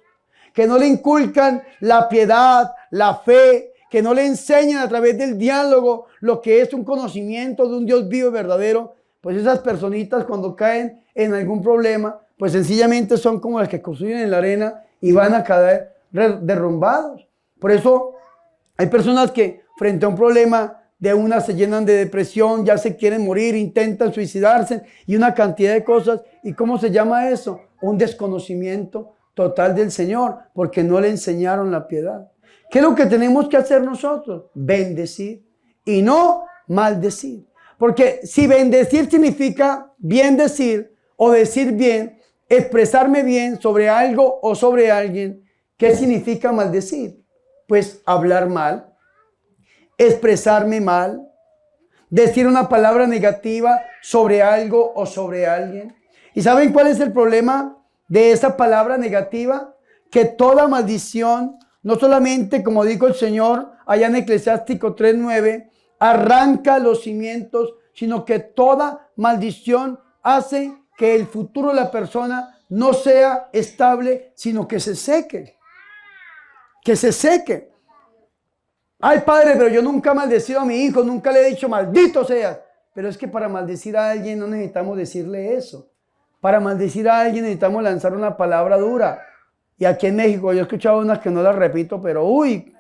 que no le inculcan la piedad, la fe, que no le enseñan a través del diálogo lo que es un conocimiento de un Dios vivo y verdadero, pues esas personitas cuando caen en algún problema, pues sencillamente son como las que construyen en la arena y van a caer derrumbados. Por eso hay personas que frente a un problema de una se llenan de depresión, ya se quieren morir, intentan suicidarse y una cantidad de cosas. ¿Y cómo se llama eso? Un desconocimiento total del Señor, porque no le enseñaron la piedad. ¿Qué es lo que tenemos que hacer nosotros? Bendecir y no maldecir. Porque si bendecir significa bien decir o decir bien, expresarme bien sobre algo o sobre alguien, ¿qué significa maldecir? Pues hablar mal, expresarme mal, decir una palabra negativa sobre algo o sobre alguien. ¿Y saben cuál es el problema de esa palabra negativa? Que toda maldición, no solamente como dijo el Señor allá en Eclesiástico 3:9, arranca los cimientos, sino que toda maldición hace que el futuro de la persona no sea estable, sino que se seque. Que se seque. Ay, padre, pero yo nunca he maldecido a mi hijo, nunca le he dicho maldito seas. Pero es que para maldecir a alguien no necesitamos decirle eso. Para maldecir a alguien necesitamos lanzar una palabra dura. Y aquí en México yo he escuchado unas que no las repito, pero uy,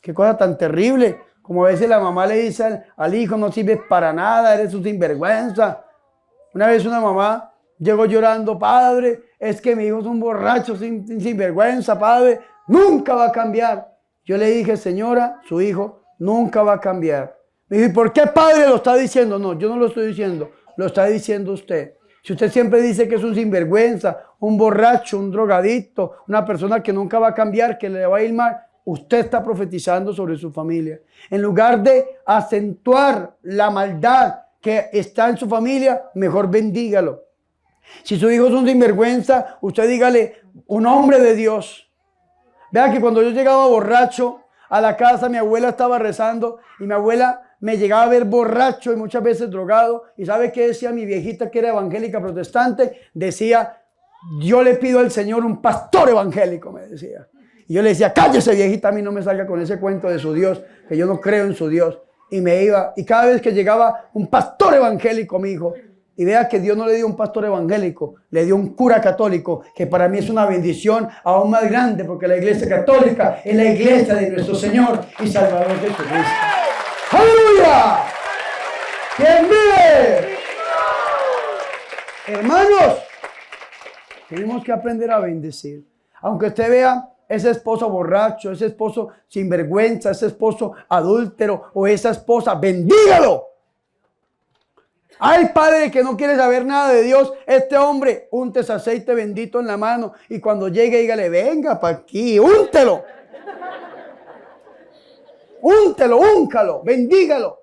qué cosa tan terrible. Como a veces la mamá le dice al hijo, no sirves para nada, eres un sinvergüenza. Una vez una mamá llegó llorando, padre, es que mi hijo es un borracho, sinvergüenza, padre, nunca va a cambiar. Yo le dije, señora, su hijo nunca va a cambiar. Me dijo, ¿y por qué padre lo está diciendo? No, yo no lo estoy diciendo, lo está diciendo usted. Si usted siempre dice que es un sinvergüenza, un borracho, un drogadicto, una persona que nunca va a cambiar, que le va a ir mal, usted está profetizando sobre su familia. En lugar de acentuar la maldad que está en su familia, mejor bendígalo. Si su hijo es un sinvergüenza, usted dígale, un hombre de Dios. Vea que cuando yo llegaba borracho a la casa, mi abuela estaba rezando y mi abuela me llegaba a ver borracho y muchas veces drogado. ¿Y sabe qué decía mi viejita, que era evangélica protestante? Decía, yo le pido al Señor un pastor evangélico, me decía. Y yo le decía, cállese viejita, a mí no me salga con ese cuento de su Dios, que yo no creo en su Dios. Y me iba, y cada vez que llegaba un pastor evangélico, mi hijo, y vea que Dios no le dio un pastor evangélico, le dio un cura católico, que para mí es una bendición aún más grande, porque la iglesia católica es la iglesia de nuestro Señor y Salvador Jesucristo. ¡Aleluya! ¿Quién vive? Hermanos, tenemos que aprender a bendecir. Aunque usted vea ese esposo borracho, ese esposo sinvergüenza, ese esposo adúltero o esa esposa, bendígalo. Hay padre que no quiere saber nada de Dios. Este hombre, úntese aceite bendito en la mano y cuando llegue, dígale, venga para aquí, úntelo. Úntelo, úncalo, bendígalo.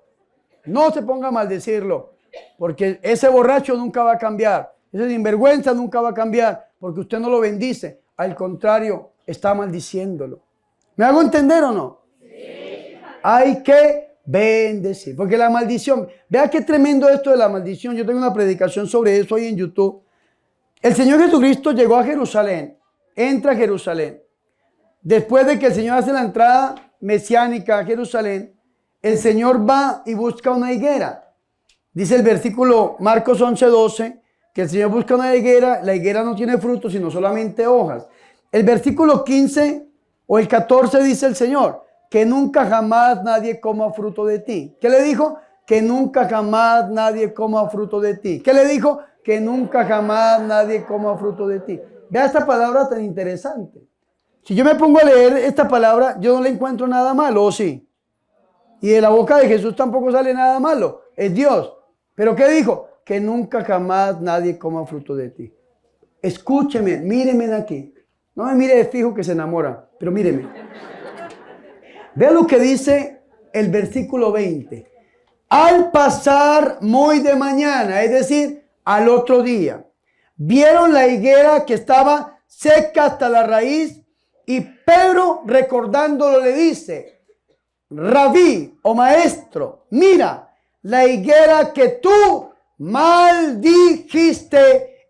No se ponga a maldecirlo, porque ese borracho nunca va a cambiar. Ese sinvergüenza nunca va a cambiar, porque usted no lo bendice. Al contrario, está maldiciéndolo. ¿Me hago entender o no? Sí. Hay que bendecir, porque la maldición, vea qué tremendo esto de la maldición. Yo tengo una predicación sobre eso ahí en YouTube. El Señor Jesucristo llegó a Jerusalén, entra a Jerusalén. Después de que el Señor hace la entrada mesiánica a Jerusalén, el Señor va y busca una higuera. Dice el versículo Marcos 11:12 que el Señor busca una higuera, la higuera no tiene frutos sino solamente hojas. El versículo 15 o el 14 dice el Señor, que nunca jamás nadie coma fruto de ti. ¿Qué le dijo? Que nunca jamás nadie coma fruto de ti. ¿Qué le dijo? Que nunca jamás nadie coma fruto de ti. Vea esta palabra tan interesante. Si yo me pongo a leer esta palabra, yo no le encuentro nada malo, ¿o sí? Y de la boca de Jesús tampoco sale nada malo, es Dios. ¿Pero qué dijo? Que nunca jamás nadie coma fruto de ti. Escúcheme, míreme de aquí. No me mire de fijo que se enamora, pero míreme. Vea lo que dice el versículo 20. Al pasar muy de mañana, es decir, al otro día, vieron la higuera que estaba seca hasta la raíz y Pedro, recordándolo, le dice, Rabí o maestro, mira, la higuera que tú maldijiste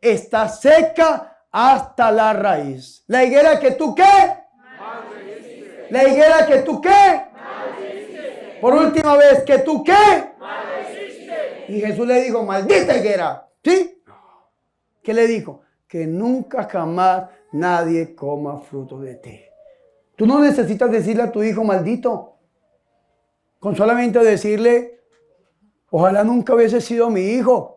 está seca hasta la raíz. La higuera que tú, ¿qué? Maldijiste. La higuera que tú, ¿qué? Maldijiste. Por última vez, que tú, ¿qué? Maldijiste. Y Jesús le dijo, maldita higuera. ¿Sí? ¿Qué le dijo? Que nunca jamás nadie coma fruto de ti. Tú no necesitas decirle a tu hijo maldito. Con solamente decirle, ojalá nunca hubiese sido mi hijo.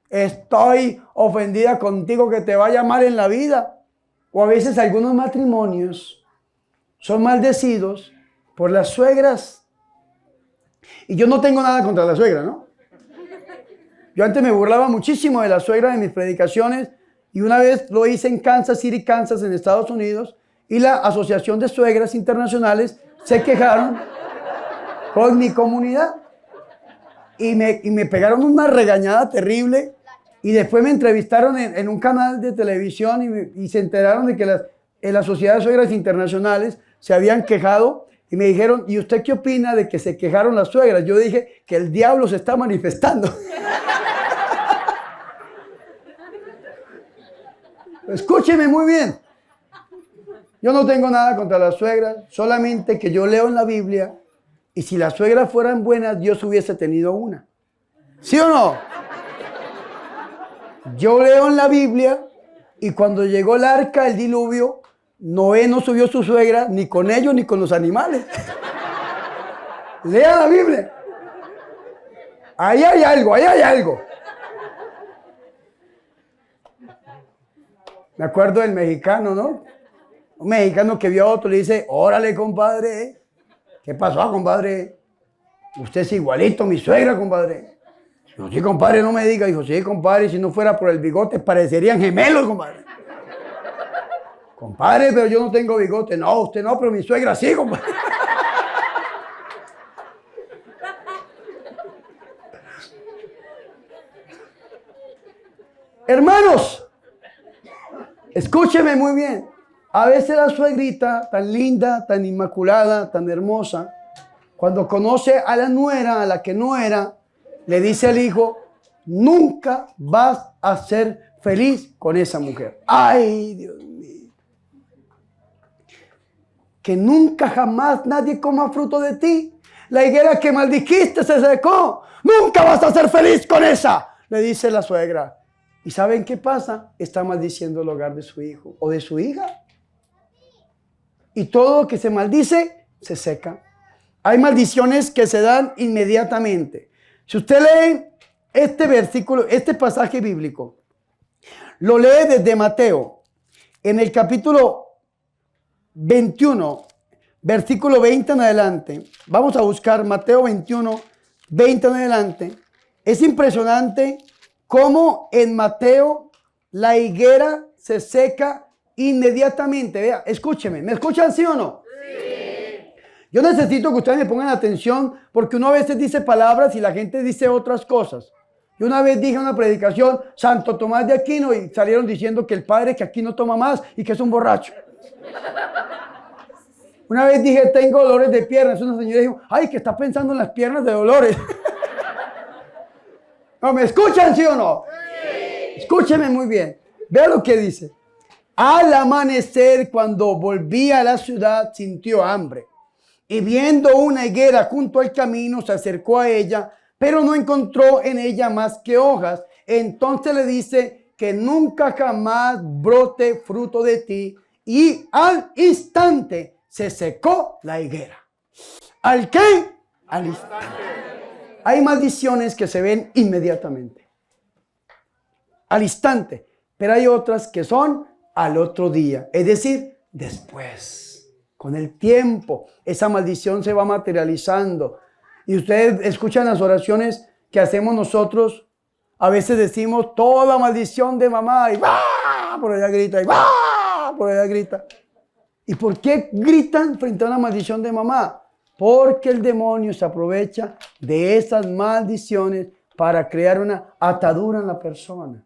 Estoy ofendida contigo, que te vaya mal en la vida. O a veces algunos matrimonios son maldecidos por las suegras. Y yo no tengo nada contra la suegra, ¿no? Yo antes me burlaba muchísimo de la suegra en mis predicaciones. Y una vez lo hice en Kansas City, Kansas, en Estados Unidos. Y la Asociación de Suegras Internacionales se quejaron con mi comunidad. Y me pegaron una regañada terrible. Y después me entrevistaron en un canal de televisión y se enteraron de que en la Sociedad de Suegras Internacionales se habían quejado. Y me dijeron, ¿y usted qué opina de que se quejaron las suegras? Yo dije que el diablo se está manifestando. Escúcheme muy bien. Yo no tengo nada contra las suegras, solamente que yo leo en la Biblia y si las suegras fueran buenas, Dios hubiese tenido una. ¿Sí o no? Yo leo en la Biblia y cuando llegó el arca, el diluvio, Noé no subió su suegra ni con ellos ni con los animales. Lea la Biblia. Ahí hay algo, ahí hay algo. Me acuerdo del mexicano, ¿no? Un mexicano que vio a otro y le dice, órale, compadre. ¿Qué pasó, compadre? Usted es igualito a mi suegra, compadre. Dijo, sí, compadre, no me diga. Dijo, sí, compadre, si no fuera por el bigote, parecerían gemelos, compadre. Compadre, pero yo no tengo bigote. No, usted no, pero mi suegra sí, compadre. Hermanos, escúcheme muy bien. A veces la suegrita, tan linda, tan inmaculada, tan hermosa, cuando conoce a la nuera, a la que no era, le dice al hijo, nunca vas a ser feliz con esa mujer. Ay, Dios mío. Que nunca jamás nadie coma fruto de ti. La higuera que maldijiste se secó. Nunca vas a ser feliz con esa, le dice la suegra. ¿Y saben qué pasa? Está maldiciendo el hogar de su hijo o de su hija. Y todo lo que se maldice, se seca. Hay maldiciones que se dan inmediatamente. Si usted lee este versículo, este pasaje bíblico, lo lee desde Mateo, en el capítulo 21, versículo 20 en adelante. Vamos a buscar Mateo 21, 20 en adelante. Es impresionante cómo en Mateo la higuera se seca inmediatamente. Vea, escúcheme. ¿Me escuchan, sí o no? Sí. Yo necesito que ustedes me pongan atención porque uno a veces dice palabras y la gente dice otras cosas. Yo una vez dije en una predicación, Santo Tomás de Aquino, y salieron diciendo que el padre que aquí no toma más y que es un borracho. Una vez dije, tengo dolores de piernas. Una señora dijo, ay, que está pensando en las piernas de Dolores. ¿No me escuchan, sí o no? Sí. Escúcheme muy bien. Vea lo que dice. Al amanecer, cuando volvía a la ciudad, sintió hambre. Y viendo una higuera junto al camino, se acercó a ella, pero no encontró en ella más que hojas. Entonces le dice que nunca jamás brote fruto de ti. Y al instante se secó la higuera. ¿Al qué? Al instante. Hay maldiciones que se ven inmediatamente. Al instante. Pero hay otras que son al otro día. Es decir, después. Con el tiempo, esa maldición se va materializando. Y ustedes escuchan las oraciones que hacemos nosotros. A veces decimos toda maldición de mamá y ¡bah! Por allá grita y ¡bah! Por allá grita. ¿Y por qué gritan frente a una maldición de mamá? Porque el demonio se aprovecha de esas maldiciones para crear una atadura en la persona.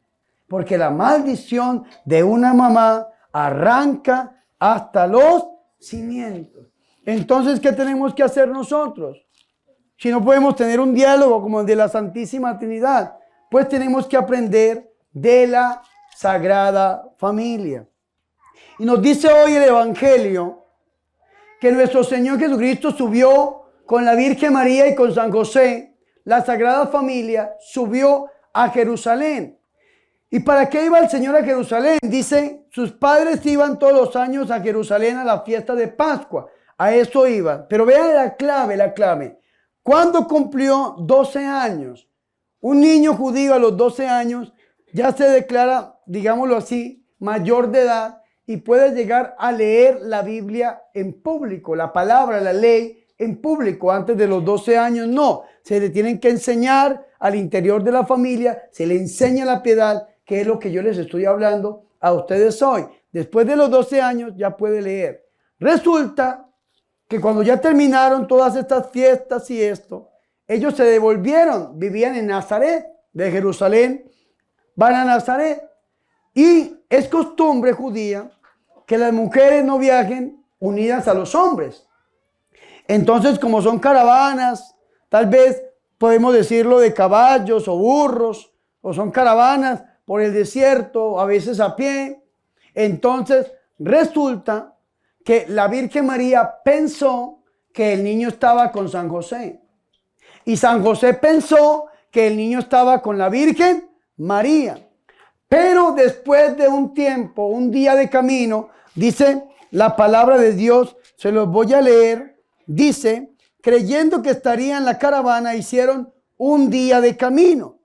Porque la maldición de una mamá arranca hasta los cimientos. Entonces, ¿qué tenemos que hacer nosotros? Si no podemos tener un diálogo como el de la Santísima Trinidad, pues tenemos que aprender de la Sagrada Familia. Y nos dice hoy el Evangelio que nuestro Señor Jesucristo subió con la Virgen María y con San José, la Sagrada Familia, subió a Jerusalén. ¿Y para qué iba el Señor a Jerusalén? Dice, sus padres iban todos los años a Jerusalén a la fiesta de Pascua. A eso iban. Pero vean la clave. ¿Cuándo cumplió 12 años? Un niño judío a los 12 años ya se declara, digámoslo así, mayor de edad y puede llegar a leer la Biblia en público, la palabra, la ley en público. Antes de los 12 años no, se le tienen que enseñar al interior de la familia, se le enseña la piedad, que es lo que yo les estoy hablando a ustedes hoy. Después de los 12 años ya puede leer. Resulta que cuando ya terminaron todas estas fiestas y esto, ellos se devolvieron, vivían en Nazaret, de Jerusalén, van a Nazaret. Y es costumbre judía que las mujeres no viajen unidas a los hombres. Entonces, como son caravanas, tal vez podemos decirlo de caballos o burros, o son caravanas por el desierto, a veces a pie. Entonces, resulta que la Virgen María pensó que el niño estaba con San José. Y San José pensó que el niño estaba con la Virgen María. Pero después de un tiempo, un día de camino, dice la palabra de Dios, se los voy a leer, dice creyendo que estaría en la caravana, hicieron un día de camino.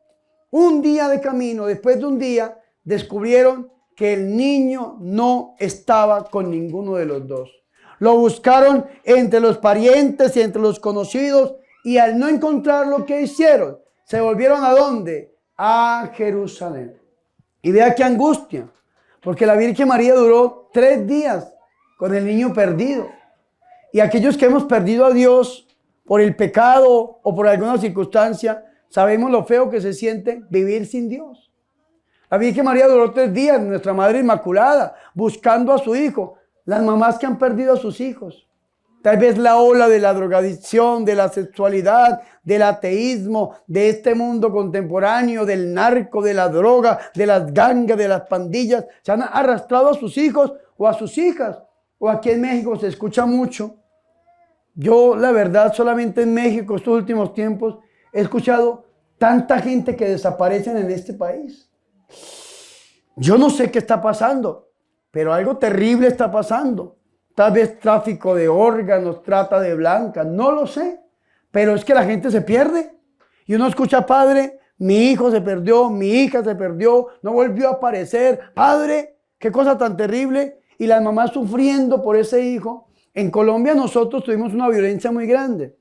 Un día de camino. Después de un día, descubrieron que el niño no estaba con ninguno de los dos. Lo buscaron entre los parientes y entre los conocidos, y al no encontrarlo, ¿qué hicieron? Se volvieron ¿a dónde? A Jerusalén. Y vea qué angustia, porque la Virgen María duró 3 días con el niño perdido. Y aquellos que hemos perdido a Dios por el pecado o por alguna circunstancia, sabemos lo feo que se siente vivir sin Dios. La Virgen María duró 3 días, nuestra Madre Inmaculada, buscando a su hijo. Las mamás que han perdido a sus hijos. Tal vez la ola de la drogadicción, de la sexualidad, del ateísmo, de este mundo contemporáneo, del narco, de la droga, de las gangas, de las pandillas, se han arrastrado a sus hijos o a sus hijas. O aquí en México se escucha mucho. Yo, la verdad, solamente en México, estos últimos tiempos, he escuchado tanta gente que desaparecen en este país. Yo no sé qué está pasando, pero algo terrible está pasando. Tal vez tráfico de órganos, trata de blancas, no lo sé. Pero es que la gente se pierde. Y uno escucha, padre, mi hijo se perdió, mi hija se perdió, no volvió a aparecer. Padre, qué cosa tan terrible. Y las mamás sufriendo por ese hijo. En Colombia nosotros tuvimos una violencia muy grande.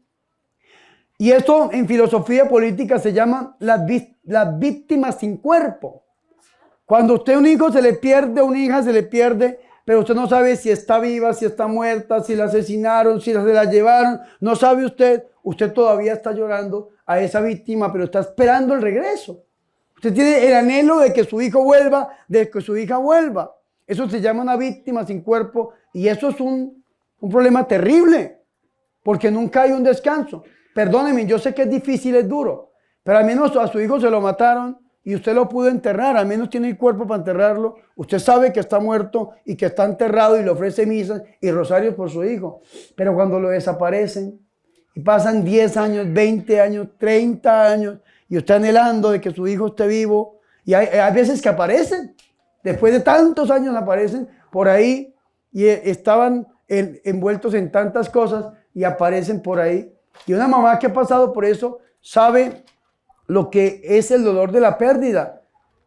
Y esto en filosofía política se llama las víctimas sin cuerpo. Cuando usted un hijo se le pierde, una hija se le pierde, pero usted no sabe si está viva, si está muerta, si la asesinaron, si se la llevaron. No sabe usted. Usted todavía está llorando a esa víctima, pero está esperando el regreso. Usted tiene el anhelo de que su hijo vuelva, de que su hija vuelva. Eso se llama una víctima sin cuerpo y eso es un problema terrible, porque nunca hay un descanso. Perdóneme, yo sé que es difícil, es duro, pero al menos a su hijo se lo mataron y usted lo pudo enterrar, al menos tiene el cuerpo para enterrarlo. Usted sabe que está muerto y que está enterrado y le ofrece misas y rosarios por su hijo. Pero cuando lo desaparecen y pasan 10 años, 20 años, 30 años y usted anhelando de que su hijo esté vivo, y hay veces que aparecen, después de tantos años aparecen por ahí y estaban envueltos en tantas cosas y aparecen por ahí. Y una mamá que ha pasado por eso sabe lo que es el dolor de la pérdida.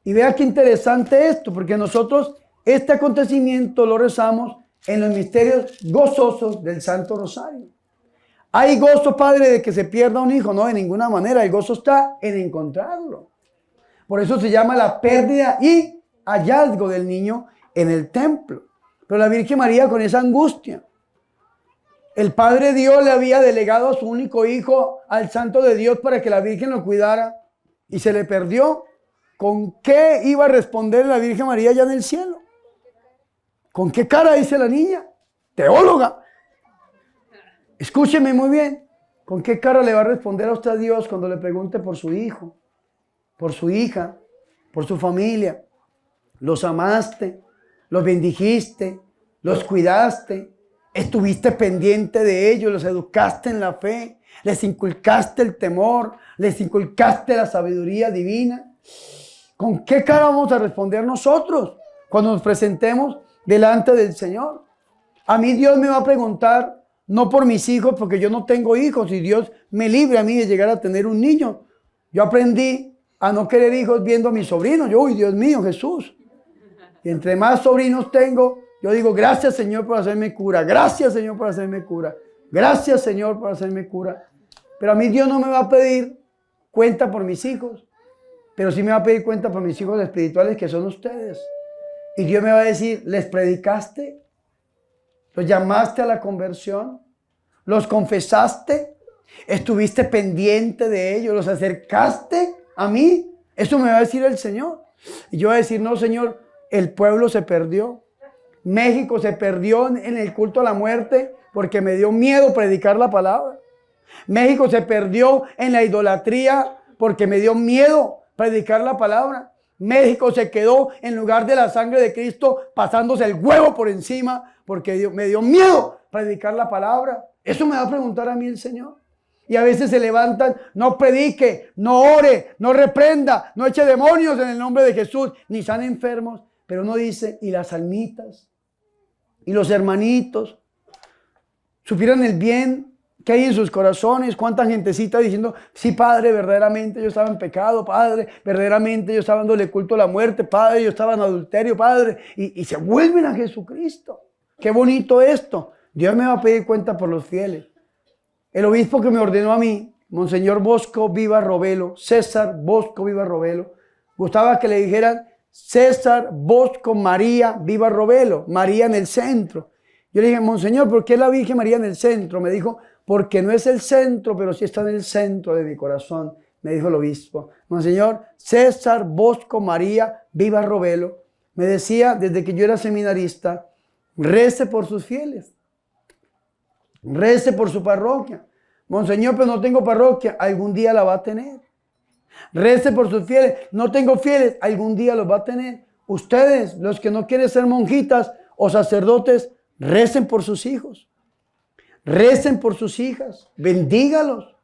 Y vea qué interesante esto, porque nosotros este acontecimiento lo rezamos en los misterios gozosos del Santo Rosario. ¿Hay gozo, padre, de que se pierda un hijo? No, de ninguna manera. El gozo está en encontrarlo. Por eso se llama la pérdida y hallazgo del niño en el templo. Pero la Virgen María con esa angustia. El Padre Dios le había delegado a su único hijo al Santo de Dios para que la Virgen lo cuidara y se le perdió. ¿Con qué iba a responder la Virgen María allá en el cielo? ¿Con qué cara dice la niña? Teóloga. Escúcheme muy bien. ¿Con qué cara le va a responder a usted a Dios cuando le pregunte por su hijo, por su hija, por su familia? Los amaste, los bendijiste, los cuidaste. Estuviste pendiente de ellos, los educaste en la fe, les inculcaste el temor, les inculcaste la sabiduría divina. ¿Con qué cara vamos a responder nosotros cuando nos presentemos delante del Señor? A mí Dios me va a preguntar, no por mis hijos, porque yo no tengo hijos y Dios me libre a mí de llegar a tener un niño. Yo aprendí a no querer hijos viendo a mis sobrinos. Uy, Dios mío, Jesús. Y entre más sobrinos tengo, yo digo, gracias Señor por hacerme cura, gracias Señor por hacerme cura, gracias Señor por hacerme cura. Pero a mí Dios no me va a pedir cuenta por mis hijos, pero sí me va a pedir cuenta por mis hijos espirituales que son ustedes. Y Dios me va a decir, ¿les predicaste? ¿Los llamaste a la conversión? ¿Los confesaste? ¿Estuviste pendiente de ellos? ¿Los acercaste a mí? Eso me va a decir el Señor. Y yo voy a decir, no Señor, el pueblo se perdió. México se perdió en el culto a la muerte porque me dio miedo predicar la palabra. México se perdió en la idolatría porque me dio miedo predicar la palabra. México se quedó en lugar de la sangre de Cristo pasándose el huevo por encima porque me dio miedo predicar la palabra. Eso me va a preguntar a mí el Señor. Y a veces se levantan, no predique, no ore, no reprenda, no eche demonios en el nombre de Jesús, ni sane enfermos. Pero uno dice, ¿y las almitas? ¿Y los hermanitos? ¿Supieran el bien ¿Qué hay en sus corazones? ¿Cuánta gentecita diciendo, sí, Padre, verdaderamente yo estaba en pecado, Padre, verdaderamente yo estaba dándole culto a la muerte, Padre, yo estaba en adulterio, Padre, y se vuelven a Jesucristo? Qué bonito esto. Dios me va a pedir cuenta por los fieles. El obispo que me ordenó a mí, Monseñor Bosco Viva Robelo, César Bosco Viva Robelo, gustaba que le dijeran César Bosco María Viva Robelo, María en el centro. Yo le dije, Monseñor, ¿por qué la Virgen María en el centro? Me dijo, porque no es el centro, pero sí está en el centro de mi corazón, me dijo el obispo. Monseñor César Bosco María Viva Robelo me decía desde que yo era seminarista, rece por sus fieles, rece por su parroquia. Monseñor, pero no tengo parroquia, algún día la va a tener. Rece por sus fieles, no tengo fieles, algún día los va a tener. Ustedes, los que no quieren ser monjitas o sacerdotes, recen por sus hijos. Recen por sus hijas, bendígalos.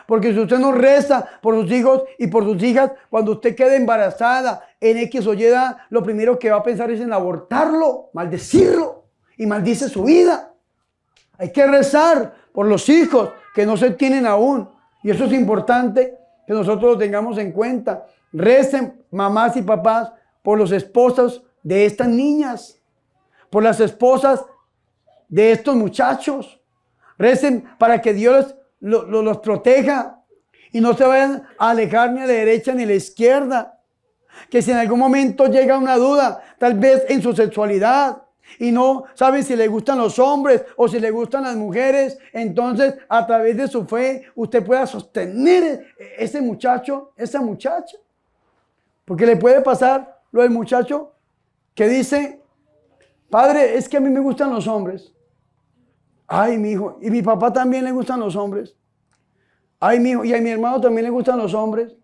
Porque si usted no reza por sus hijos y por sus hijas, cuando usted quede embarazada en X o Y edad, lo primero que va a pensar es en abortarlo, maldecirlo y maldice su vida. Hay que rezar por los hijos que no se tienen aún. Y eso es importante que nosotros lo tengamos en cuenta. Recen, mamás y papás, por los esposos de estas niñas, por las esposas de estos muchachos. Recen para que Dios los proteja y no se vayan a alejar ni a la derecha ni a la izquierda. Que si en algún momento llega una duda, tal vez en su sexualidad, y no saben si le gustan los hombres o si le gustan las mujeres, entonces a través de su fe usted pueda sostener ese muchacho, esa muchacha. Porque le puede pasar lo del muchacho que dice, padre, es que a mí me gustan los hombres. Ay, mi hijo, y mi papá también le gustan los hombres. Ay, mi hijo, y a mi hermano también le gustan los hombres.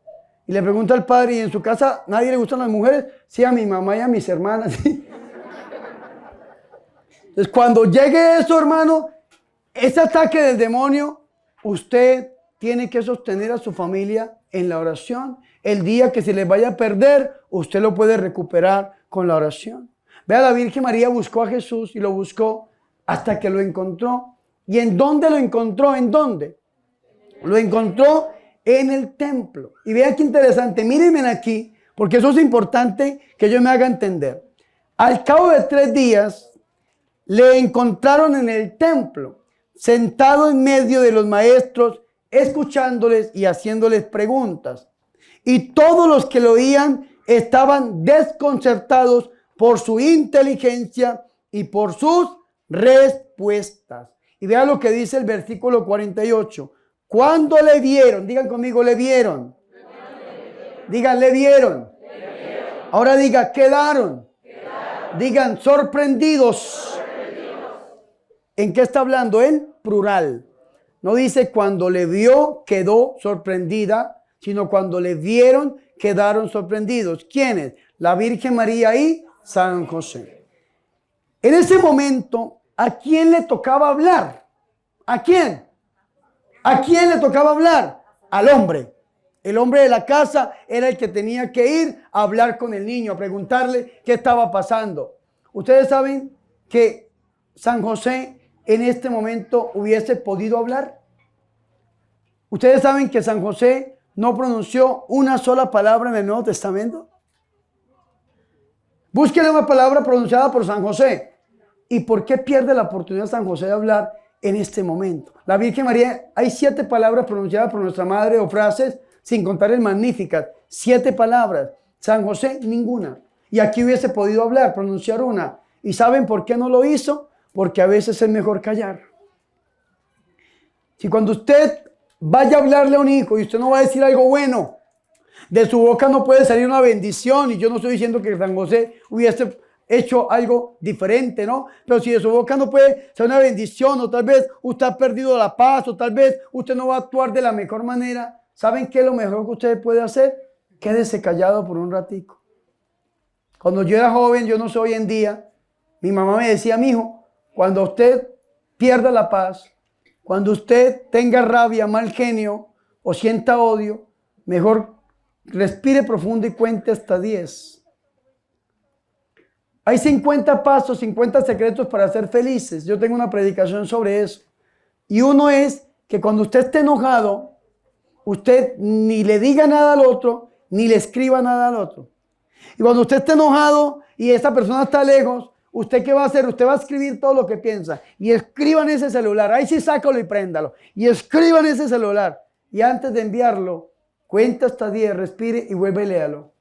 Y le pregunta al padre, ¿y en su casa nadie le gustan las mujeres? Sí, a mi mamá y a mis hermanas. ¿Sí? Entonces, cuando llegue eso, hermano, ese ataque del demonio, usted tiene que sostener a su familia en la oración. El día que se les vaya a perder, usted lo puede recuperar con la oración. Vea, la Virgen María buscó a Jesús y lo buscó hasta que lo encontró. ¿Y en dónde lo encontró? ¿En dónde? Lo encontró en el templo. Y vea qué interesante, mírenme aquí, porque eso es importante que yo me haga entender. Al cabo de 3 días, le encontraron en el templo, sentado en medio de los maestros, escuchándoles y haciéndoles preguntas. Y todos los que lo oían estaban desconcertados por su inteligencia y por sus respuestas. Y vea lo que dice el versículo 48. Cuando le vieron, digan conmigo, le vieron. Digan, le vieron. Ahora diga, quedaron. Digan, sorprendidos. ¿En qué está hablando? En plural. No dice cuando le vio, quedó sorprendida, sino cuando le vieron, quedaron sorprendidos. ¿Quiénes? La Virgen María y San José. En ese momento, ¿a quién le tocaba hablar? ¿A quién? ¿A quién le tocaba hablar? Al hombre. El hombre de la casa era el que tenía que ir a hablar con el niño, a preguntarle qué estaba pasando. Ustedes saben que San José en este momento hubiese podido hablar. Ustedes saben que San José no pronunció una sola palabra en el Nuevo Testamento. Búsquenle una palabra pronunciada por San José. ¿Y por qué pierde la oportunidad San José de hablar en este momento? La Virgen María, hay 7 palabras pronunciadas por nuestra madre o frases, sin contar el Magnificat. 7 palabras. San José, ninguna. Y aquí hubiese podido hablar, pronunciar una. ¿Y saben por qué no lo hizo? Porque a veces es mejor callar. Si cuando usted vaya a hablarle a un hijo y usted no va a decir algo bueno, de su boca no puede salir una bendición. Y yo no estoy diciendo que San José hubiese hecho algo diferente, ¿no? Pero si de su boca no puede ser una bendición, o tal vez usted ha perdido la paz, o tal vez usted no va a actuar de la mejor manera, ¿saben qué es lo mejor que usted puede hacer? Quédese callado por un ratico. Cuando yo era joven, yo no sé hoy en día, mi mamá me decía, mijo, cuando usted pierda la paz, cuando usted tenga rabia, mal genio o sienta odio, mejor respire profundo y cuente hasta 10. Hay 50 pasos, 50 secretos para ser felices. Yo tengo una predicación sobre eso. Y uno es que cuando usted esté enojado, usted ni le diga nada al otro, ni le escriba nada al otro. Y cuando usted esté enojado y esa persona está lejos, ¿usted qué va a hacer? Usted va a escribir todo lo que piensa y escriba en ese celular. Ahí sí sácalo y préndalo. Y escriba en ese celular. Y antes de enviarlo, cuenta hasta 10, respire y vuelve y léalo.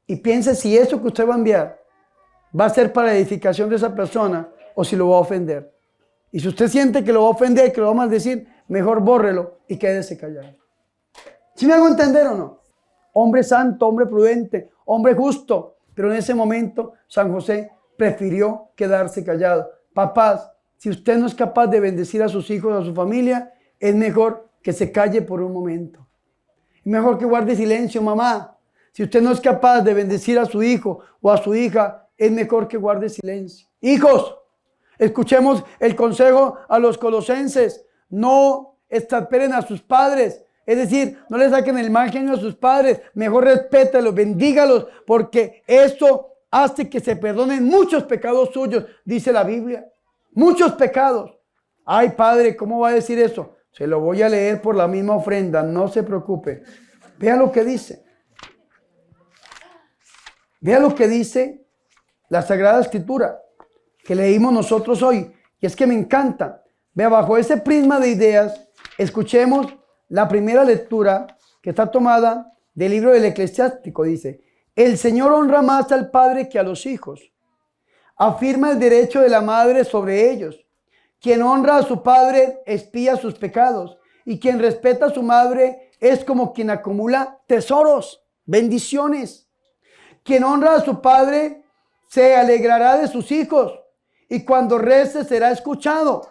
Y piense si eso que usted va a enviar va a ser para edificación de esa persona o si lo va a ofender. Y si usted siente que lo va a ofender, que lo va a maldecir, mejor bórrelo y quédese callado. ¿Sí me hago entender o no? Hombre santo, hombre prudente, hombre justo. Pero en ese momento San José prefirió quedarse callado. Papás, si usted no es capaz de bendecir a sus hijos, a su familia, es mejor que se calle por un momento. Es mejor que guarde silencio, mamá. Si usted no es capaz de bendecir a su hijo o a su hija, es mejor que guarde silencio. Hijos, escuchemos el consejo a los colosenses. No exasperen a sus padres. Es decir, no le saquen el mal genio a sus padres. Mejor respétalos, bendígalos, porque eso hace que se perdonen muchos pecados suyos, dice la Biblia. Muchos pecados. Ay, padre, ¿cómo va a decir eso? Se lo voy a leer por la misma ofrenda, no se preocupe. Vea lo que dice. Vea lo que dice la Sagrada Escritura que leímos nosotros hoy. Y es que me encanta. Vea, bajo ese prisma de ideas, escuchemos la primera lectura que está tomada del libro del Eclesiástico. Dice: el Señor honra más al padre que a los hijos. Afirma el derecho de la madre sobre ellos. Quien honra a su padre expía sus pecados. Y quien respeta a su madre es como quien acumula tesoros, bendiciones. Quien honra a su padre se alegrará de sus hijos. Y cuando rece será escuchado.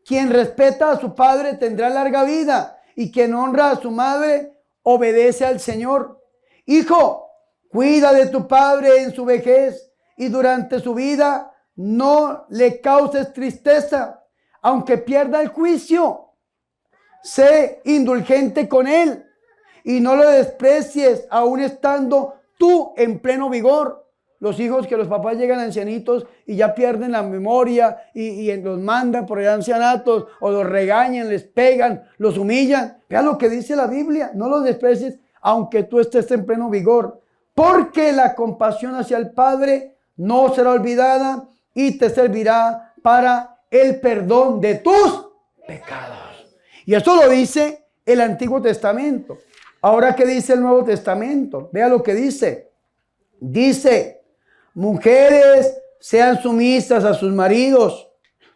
Quien respeta a su padre tendrá larga vida. Y quien honra a su madre obedece al Señor. Hijo, cuida de tu padre en su vejez y durante su vida no le causes tristeza, aunque pierda el juicio. Sé indulgente con él y no lo desprecies, aun estando tú en pleno vigor. Los hijos que los papás llegan ancianitos y ya pierden la memoria y los mandan por el ancianatos o los regañan, les pegan, los humillan. Vea lo que dice la Biblia: no los desprecies aunque tú estés en pleno vigor, porque la compasión hacia el Padre no será olvidada y te servirá para el perdón de tus pecados. Y eso lo dice el Antiguo Testamento. Ahora, ¿qué dice el Nuevo Testamento? Vea lo que dice. Dice: mujeres, sean sumisas a sus maridos,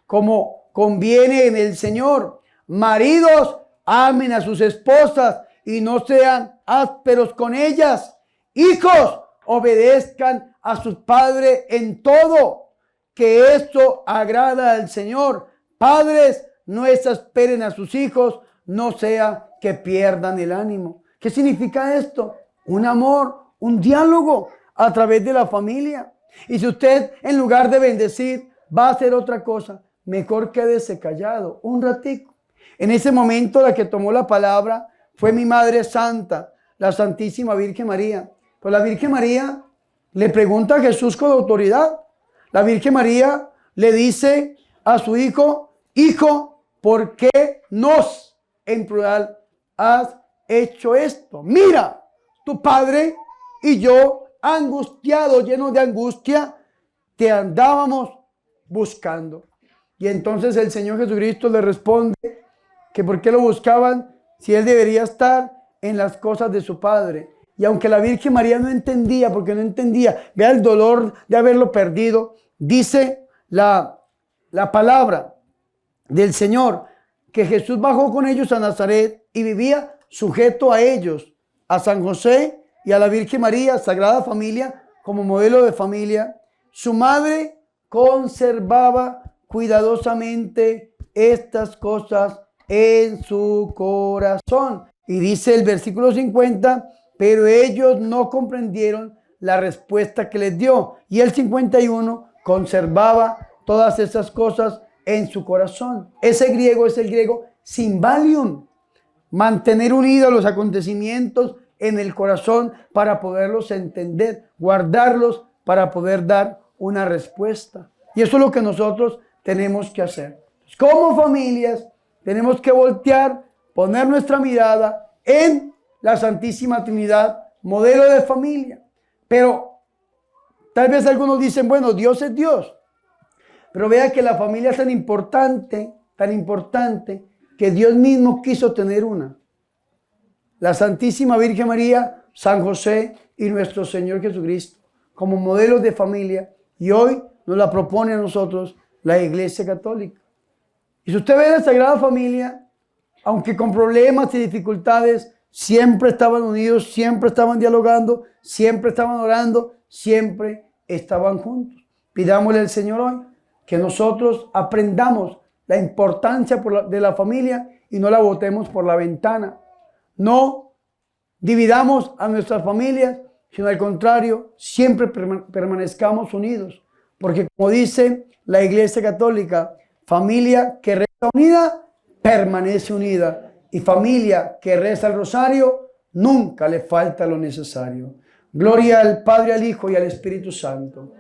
como conviene en el Señor. Maridos, amen a sus esposas y no sean ásperos con ellas. Hijos, obedezcan a sus padres en todo, que esto agrada al Señor. Padres, no exasperen a sus hijos, no sea que pierdan el ánimo. ¿Qué significa esto? Un amor, un diálogo a través de la familia. Y si usted, en lugar de bendecir, va a hacer otra cosa, mejor quédese callado un ratico. En ese momento la que tomó la palabra fue mi Madre Santa, la Santísima Virgen María. Pues la Virgen María le pregunta a Jesús con autoridad. La Virgen María le dice a su hijo: hijo, ¿por qué nos, en plural, has hecho esto? Mira, tu padre y yo, angustiados, llenos de angustia, te andábamos buscando. Y entonces el Señor Jesucristo le responde que por qué lo buscaban si él debería estar en las cosas de su Padre. Y aunque la Virgen María no entendía, porque no entendía, vea el dolor de haberlo perdido, dice la palabra del Señor que Jesús bajó con ellos a Nazaret y vivía sujeto a ellos, a San José y a la Virgen María, Sagrada Familia, como modelo de familia. Su madre conservaba cuidadosamente estas cosas en su corazón. Y dice el versículo 50, pero ellos no comprendieron la respuesta que les dio. Y el 51, conservaba todas esas cosas en su corazón. Ese griego es el griego symbalium. Mantener unidos los acontecimientos en el corazón para poderlos entender, guardarlos para poder dar una respuesta. Y eso es lo que nosotros tenemos que hacer. Como familias tenemos que voltear, poner nuestra mirada en la Santísima Trinidad, modelo de familia. Pero tal vez algunos dicen, bueno, Dios es Dios. Pero vea que la familia es tan importante, que Dios mismo quiso tener una. La Santísima Virgen María, San José y nuestro Señor Jesucristo, como modelos de familia. Y hoy nos la propone a nosotros la Iglesia Católica. Y si usted ve la Sagrada Familia, aunque con problemas y dificultades, siempre estaban unidos, siempre estaban dialogando, siempre estaban orando, siempre estaban juntos. Pidámosle al Señor hoy que nosotros aprendamos la importancia de la familia y no la botemos por la ventana. No dividamos a nuestras familias, sino al contrario, siempre permanezcamos unidos. Porque como dice la Iglesia Católica, familia que reza unida, permanece unida. Y familia que reza el rosario, nunca le falta lo necesario. Gloria al Padre, al Hijo y al Espíritu Santo.